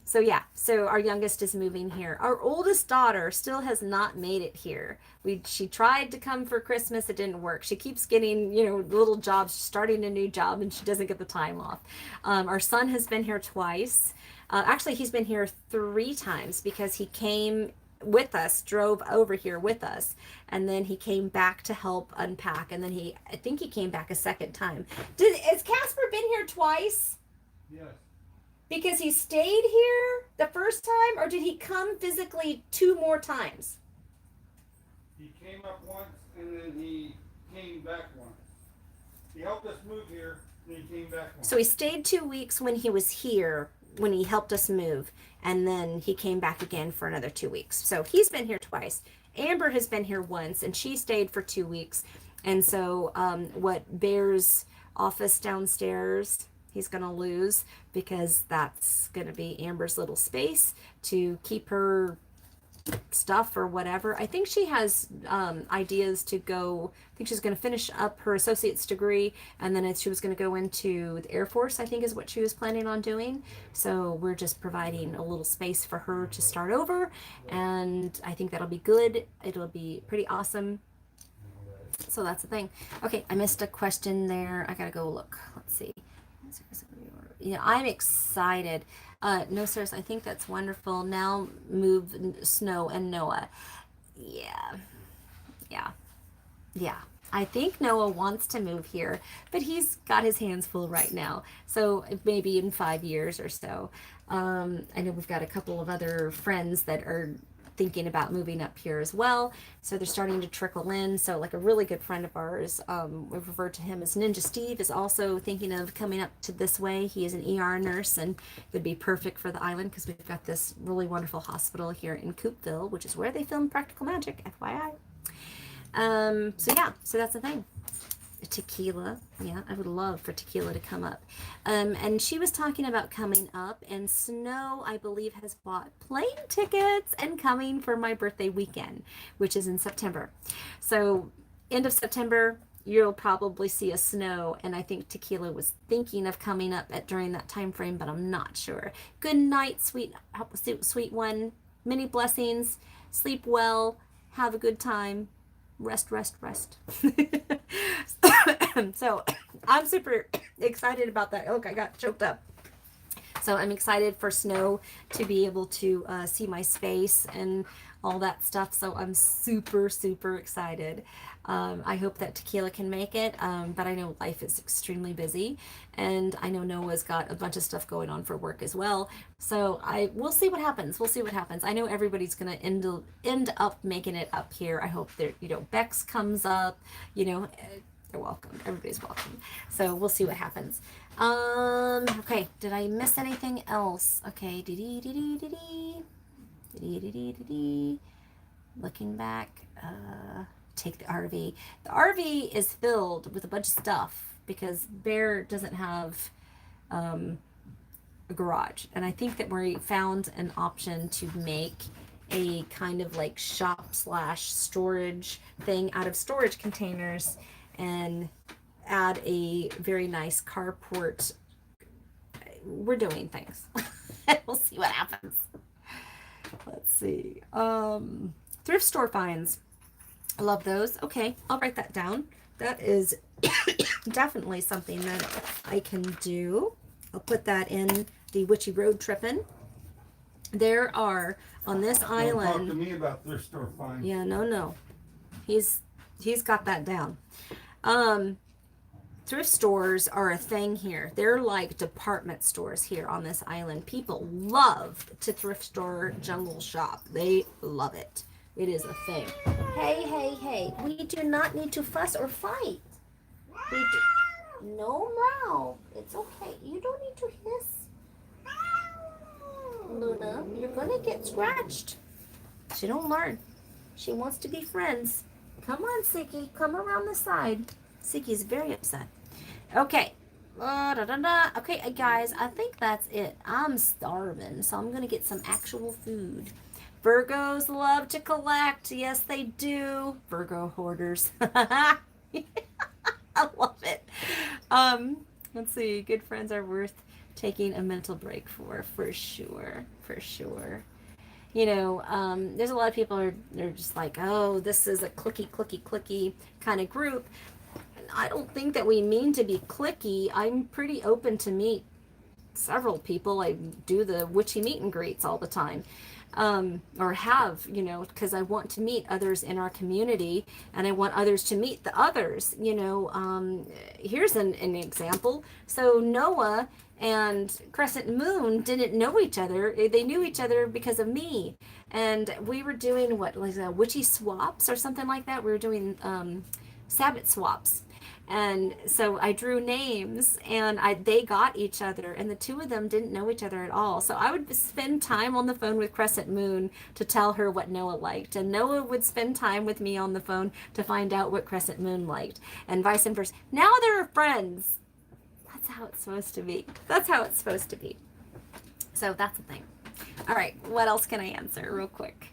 So yeah, so our youngest is moving here. Our oldest daughter still has not made it here. She tried to come for Christmas, it didn't work. She keeps getting, little jobs, starting a new job, and she doesn't get the time off. Our son has been here twice. Actually, he's been here 3 times because he came with us, drove over here with us, and then he came back to help unpack, and then I think he came back a second time. Has Casper been here twice? Yes. Because he stayed here the first time, or did he come physically 2 more times? He came up once and then he came back once. He helped us move here, and then he came back once. So he stayed 2 weeks when he was here, when he helped us move, and then he came back again for another 2 weeks. So he's been here twice. Amber has been here once, and she stayed for 2 weeks. And so what Bear's office downstairs, he's going to lose, because that's going to be Amber's little space to keep her stuff or whatever. I think she has ideas to go. I think she's going to finish up her associate's degree, and then she was going to go into the Air Force, I think is what she was planning on doing. So we're just providing a little space for her to start over, and I think that'll be good. It'll be pretty awesome. So that's the thing. Okay, I missed a question there. I gotta go look. Let's see. Yeah, I'm excited. No, sirs, I think that's wonderful. Now move Snow and Noah. Yeah. I think Noah wants to move here, but he's got his hands full right now. So maybe in 5 years or so. I know we've got a couple of other friends that are thinking about moving up here as well, so they're starting to trickle in. So like a really good friend of ours, we've referred to him as Ninja Steve, is also thinking of coming up to this way. He is an ER nurse and would be perfect for the island, because we've got this really wonderful hospital here in Coopville, which is where they film Practical Magic, FYI. So that's the thing. Tequila, yeah, I would love for Tequila to come up. And she was talking about coming up, and Snow, I believe, has bought plane tickets and coming for my birthday weekend, which is in September. So end of September, you'll probably see a Snow, and I think Tequila was thinking of coming up during that time frame, but I'm not sure. Good night, sweet one. Many blessings. Sleep well. Have a good time. Rest. So I'm super excited about that. Look, I got choked up. So I'm excited for Snow to be able to see my space and all that stuff. So I'm super excited. I hope that Tequila can make it, but I know life is extremely busy, and I know Noah's got a bunch of stuff going on for work as well. So we'll see what happens. I know everybody's gonna end up making it up here. I hope that Bex comes up. They're welcome. Everybody's welcome. So we'll see what happens. Okay. Did I miss anything else? Okay. Looking back. Take the RV. The RV is filled with a bunch of stuff because Bear doesn't have a garage, and I think that we found an option to make a kind of like shop / storage thing out of storage containers and add a very nice carport. We're doing things. We'll see what happens. Let's see. Thrift store finds. I love those. Okay, I'll write that down. That is definitely something that I can do. I'll put that in the Witchy Road Trippin'. There are on this island. Don't talk to me about thrift store finds. Yeah, no. He's got that down. Thrift stores are a thing here. They're like department stores here on this island. People love to thrift store jungle shop. They love it. It is a thing. Hey. We do not need to fuss or fight. No, Meow. It's okay. You don't need to hiss. Luna, you're gonna get scratched. She don't learn. She wants to be friends. Come on, Siki. Come around the side. Siki's very upset. Okay. Okay, guys, I think that's it. I'm starving, so I'm gonna get some actual food. Virgos love to collect. Yes, they do. Virgo hoarders. I love it. Let's see. Good friends are worth taking a mental break for sure. There's a lot of people they're just like, oh, this is a clicky kind of group. And I don't think that we mean to be clicky. I'm pretty open to meet several people. I do the witchy meet and greets all the time. or have, because I want to meet others in our community, and I want others to meet the others. Here's an example. So Noah and Crescent Moon didn't know each other. They knew each other because of me. And we were doing what, like witchy swaps or something like that. We were doing Sabbath swaps. And so I drew names, and they got each other, and the two of them didn't know each other at all. So I would spend time on the phone with Crescent Moon to tell her what Noah liked, and Noah would spend time with me on the phone to find out what Crescent Moon liked, and vice versa. Now they're friends. That's how it's supposed to be. That's how it's supposed to be. So that's the thing. All right, what else can I answer real quick?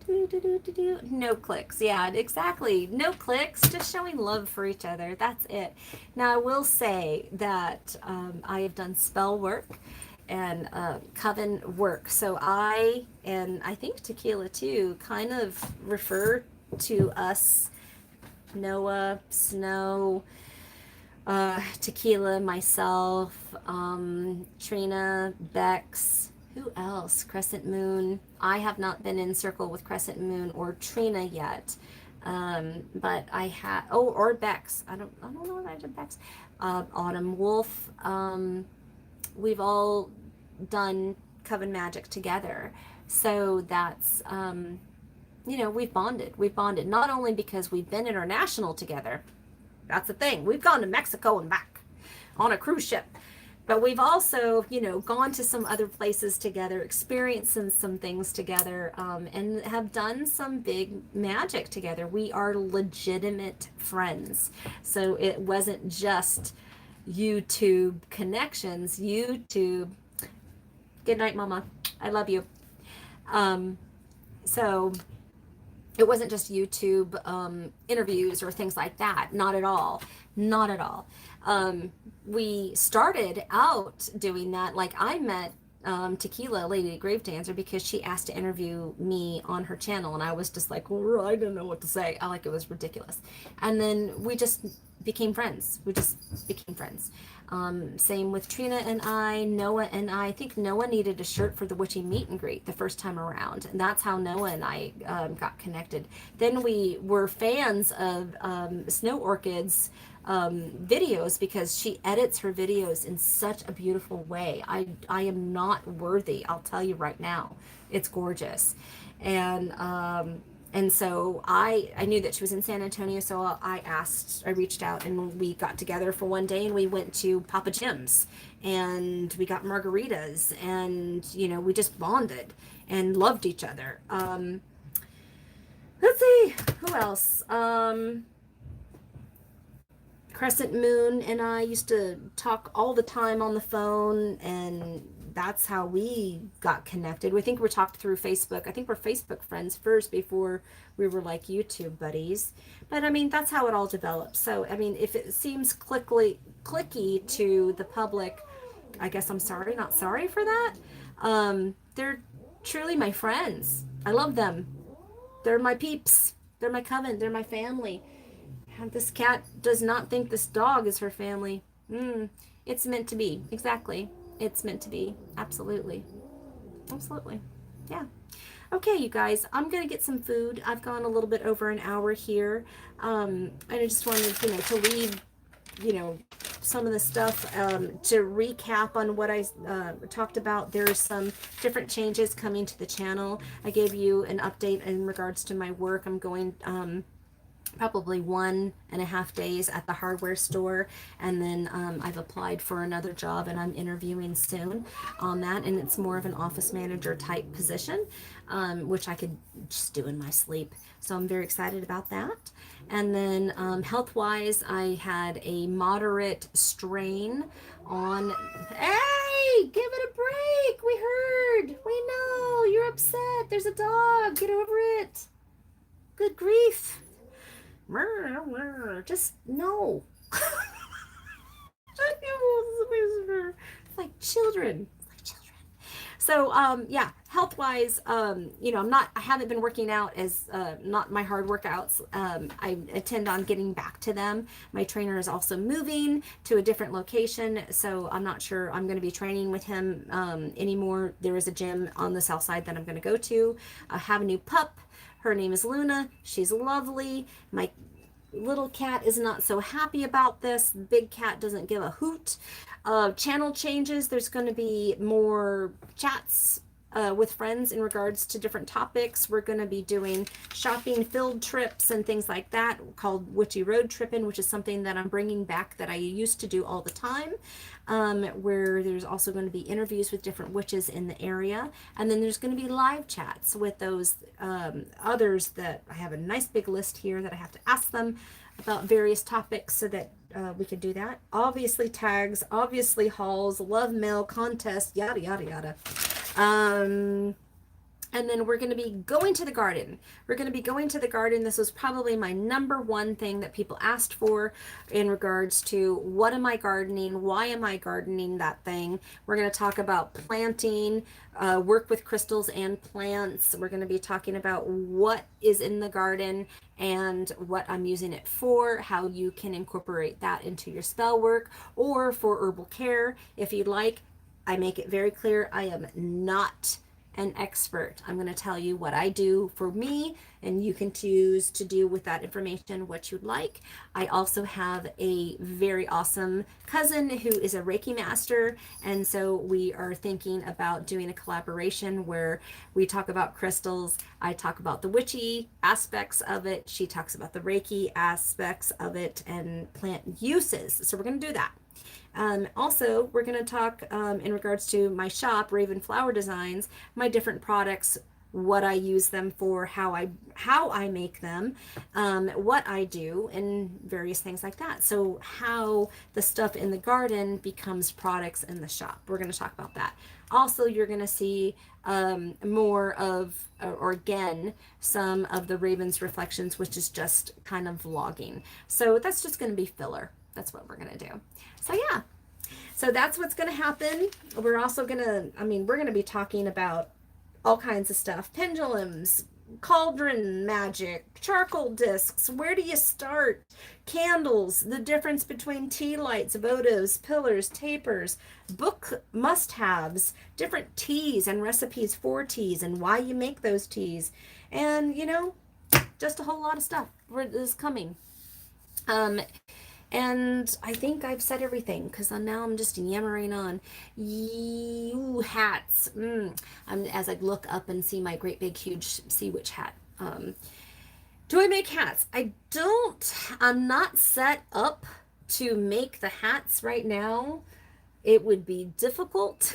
No clicks. Yeah, exactly. No clicks. Just showing love for each other. That's it. Now, I will say that I have done spell work and coven work. So and I think Tequila too, kind of refer to us, Noah, Snow, Tequila, myself, Trina, Bex. Who else? Crescent Moon. I have not been in circle with Crescent Moon or Trina yet. But I had, or Bex. I don't know if I did Bex. Autumn Wolf. We've all done Coven Magic together. So that's, we've bonded. We've bonded not only because we've been international together. That's the thing. We've gone to Mexico and back on a cruise ship. But we've also, gone to some other places together, experiencing some things together, and have done some big magic together. We are legitimate friends. So it wasn't just YouTube connections. YouTube. Good night, Mama. I love you. So it wasn't just YouTube interviews or things like that. Not at all. Not at all. We started out doing that. Like I met Tequila, Lady Grave Dancer, because she asked to interview me on her channel, and I was just like, I didn't know what to say. It was ridiculous. And then we just became friends. Same with Trina and I, Noah and I. I think Noah needed a shirt for the witchy meet and greet the first time around, and that's how Noah and I got connected. Then we were fans of Snow Orchid's videos, because she edits her videos in such a beautiful way. I am not worthy, I'll tell you right now. It's gorgeous. And so I knew that she was in San Antonio, so I reached out, and we got together for one day, and we went to Papa Jim's, and we got margaritas, and we just bonded and loved each other. Let's see, who else? Crescent Moon and I used to talk all the time on the phone, and that's how we got connected. We think we talked through Facebook. I think we're Facebook friends first before we were like YouTube buddies. But that's how it all developed. So if it seems clicky to the public, I guess I'm sorry, not sorry for that. They're truly my friends. I love them. They're my peeps. They're my coven. They're my family. This cat does not think this dog is her family. It's meant to be. Exactly. It's meant to be. Absolutely. Absolutely. Yeah. Okay, you guys, I'm going to get some food. I've gone a little bit over an hour here. And I just wanted, to leave, some of the stuff to recap on what I talked about. There's some different changes coming to the channel. I gave you an update in regards to my work. I'm going probably 1.5 days at the hardware store, and then I've applied for another job, and I'm interviewing soon on that, and it's more of an office manager type position, which I could just do in my sleep. So I'm very excited about that. And then health wise, I had a moderate strain on. Hey, give it a break. We heard. We know you're upset. There's a dog. Get over it. Good grief. Just no. Like children. So yeah, health wise, I haven't been working out as not my hard workouts. I intend on getting back to them. My trainer is also moving to a different location, so I'm not sure I'm going to be training with him anymore. There is a gym on the south side that I'm going to go to. I have a new pup. Her name is Luna. She's lovely. My little cat is not so happy about this. Big cat doesn't give a hoot. Channel changes. There's going to be more chats with friends in regards to different topics. We're going to be doing shopping field trips and things like that called Witchy Road Tripping, which is something that I'm bringing back that I used to do all the time, where there's also going to be interviews with different witches in the area. And then there's going to be live chats with those others that I have a nice big list here that I have to ask them about various topics so that we could do that. Obviously tags, obviously hauls, love mail, contests, yada, yada, yada. And then we're going to be going to the garden. We're going to be going to the garden. This was probably my number one thing that people asked for in regards to what am I gardening? Why am I gardening that thing? We're going to talk about planting, work with crystals and plants. We're going to be talking about what is in the garden and what I'm using it for, how you can incorporate that into your spell work or for herbal care if you'd like. I make it very clear I am not an expert. I'm going to tell you what I do for me, and you can choose to do with that information what you'd like. I also have a very awesome cousin who is a Reiki master, and so we are thinking about doing a collaboration where we talk about crystals. I talk about the witchy aspects of it. She talks about the Reiki aspects of it and plant uses. So we're going to do that. Also, we're going to talk in regards to my shop, Raven Flower Designs, my different products, what I use them for, how I make them, what I do, and various things like that. So how the stuff in the garden becomes products in the shop. We're going to talk about that. Also, you're going to see more of, or again, some of the Raven's Reflections, which is just kind of vlogging. So that's just going to be filler. That's what we're going to do. So yeah, so that's what's going to happen. We're also going to, we're going to be talking about all kinds of stuff. Pendulums, cauldron magic, charcoal discs, where do you start? Candles, the difference between tea lights, votives, pillars, tapers, book must-haves, different teas and recipes for teas and why you make those teas. And, just a whole lot of stuff is coming. And I think I've said everything because now I'm just yammering on. Hats. As I look up and see my great big huge sea witch hat. Do I make hats? I don't. I'm not set up to make the hats right now. It would be difficult.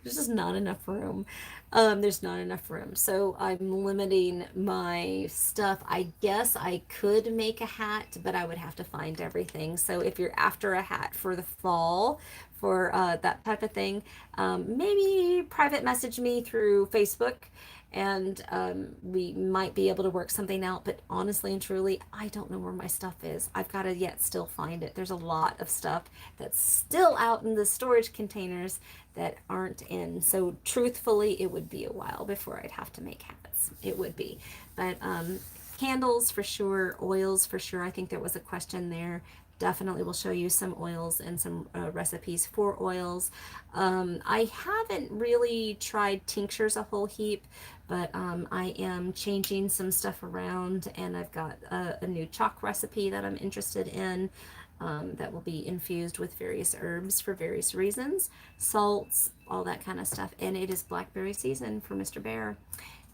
There's just not enough room. There's not enough room. So I'm limiting my stuff. I guess I could make a hat, but I would have to find everything. So if you're after a hat for the fall, for that type of thing, maybe private message me through Facebook and we might be able to work something out. But honestly and truly, I don't know where my stuff is. I've got to yet still find it. There's a lot of stuff that's still out in the storage containers that aren't in. So truthfully, it would be a while before I'd have to make hats. It would be. But candles for sure, oils for sure. I think there was a question there. Definitely will show you some oils and some recipes for oils. I haven't really tried tinctures a whole heap, but I am changing some stuff around, and I've got a new chalk recipe that I'm interested in that will be infused with various herbs for various reasons, salts, all that kind of stuff. And it is blackberry season for Mr. Bear.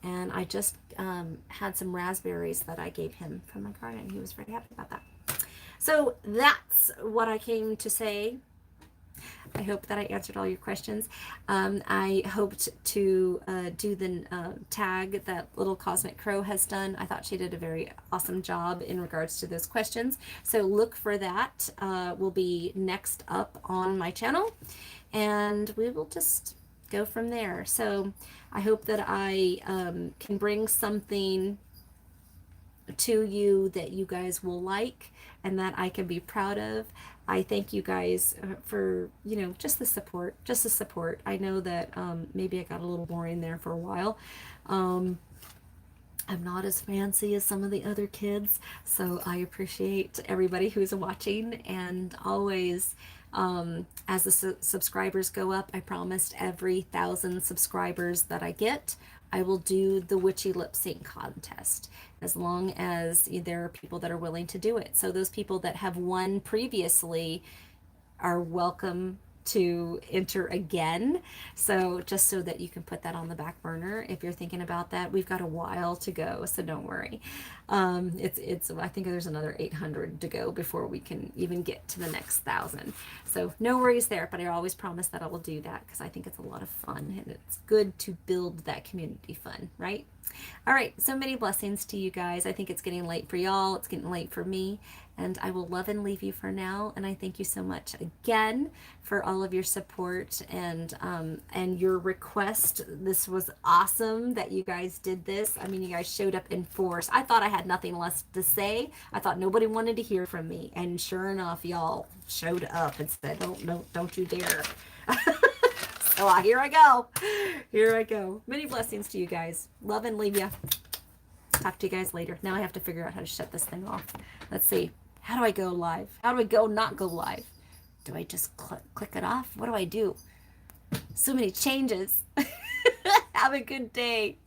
And I just had some raspberries that I gave him from my garden. He was very happy about that. So that's what I came to say. I hope that I answered all your questions. I hoped to do the tag that Little Cosmic Crow has done. I thought she did a very awesome job in regards to those questions. So look for that. Will be next up on my channel. And we will just go from there. So I hope that I can bring something to you that you guys will like and that I can be proud of. I thank you guys for, just the support, just the support. I know that maybe I got a little boring there for a while. I'm not as fancy as some of the other kids, so I appreciate everybody who's watching. And always, as the subscribers go up, I promised every 1,000 subscribers that I get, I will do the witchy lip sync contest, as long as there are people that are willing to do it. So those people that have won previously are welcome to enter again. So just so that you can put that on the back burner if you're thinking about that. We've got a while to go, so don't worry. It's I think there's another 800 to go before we can even get to the next 1,000. So no worries there, but I always promise that I will do that because I think it's a lot of fun and it's good to build that community fun, right? All right, so many blessings to you guys. I think it's getting late for y'all. It's getting late for me. And I will love and leave you for now. And I thank you so much again for all of your support and your request. This was awesome that you guys did this. I mean, you guys showed up in force. I thought I had nothing less to say. I thought nobody wanted to hear from me. And sure enough, y'all showed up and said, don't you dare. So here I go. Here I go. Many blessings to you guys. Love and leave you. Talk to you guys later. Now I have to figure out how to shut this thing off. Let's see. How do I go live? How do I go not go live? Do I just click it off? What do I do? So many changes. Have a good day.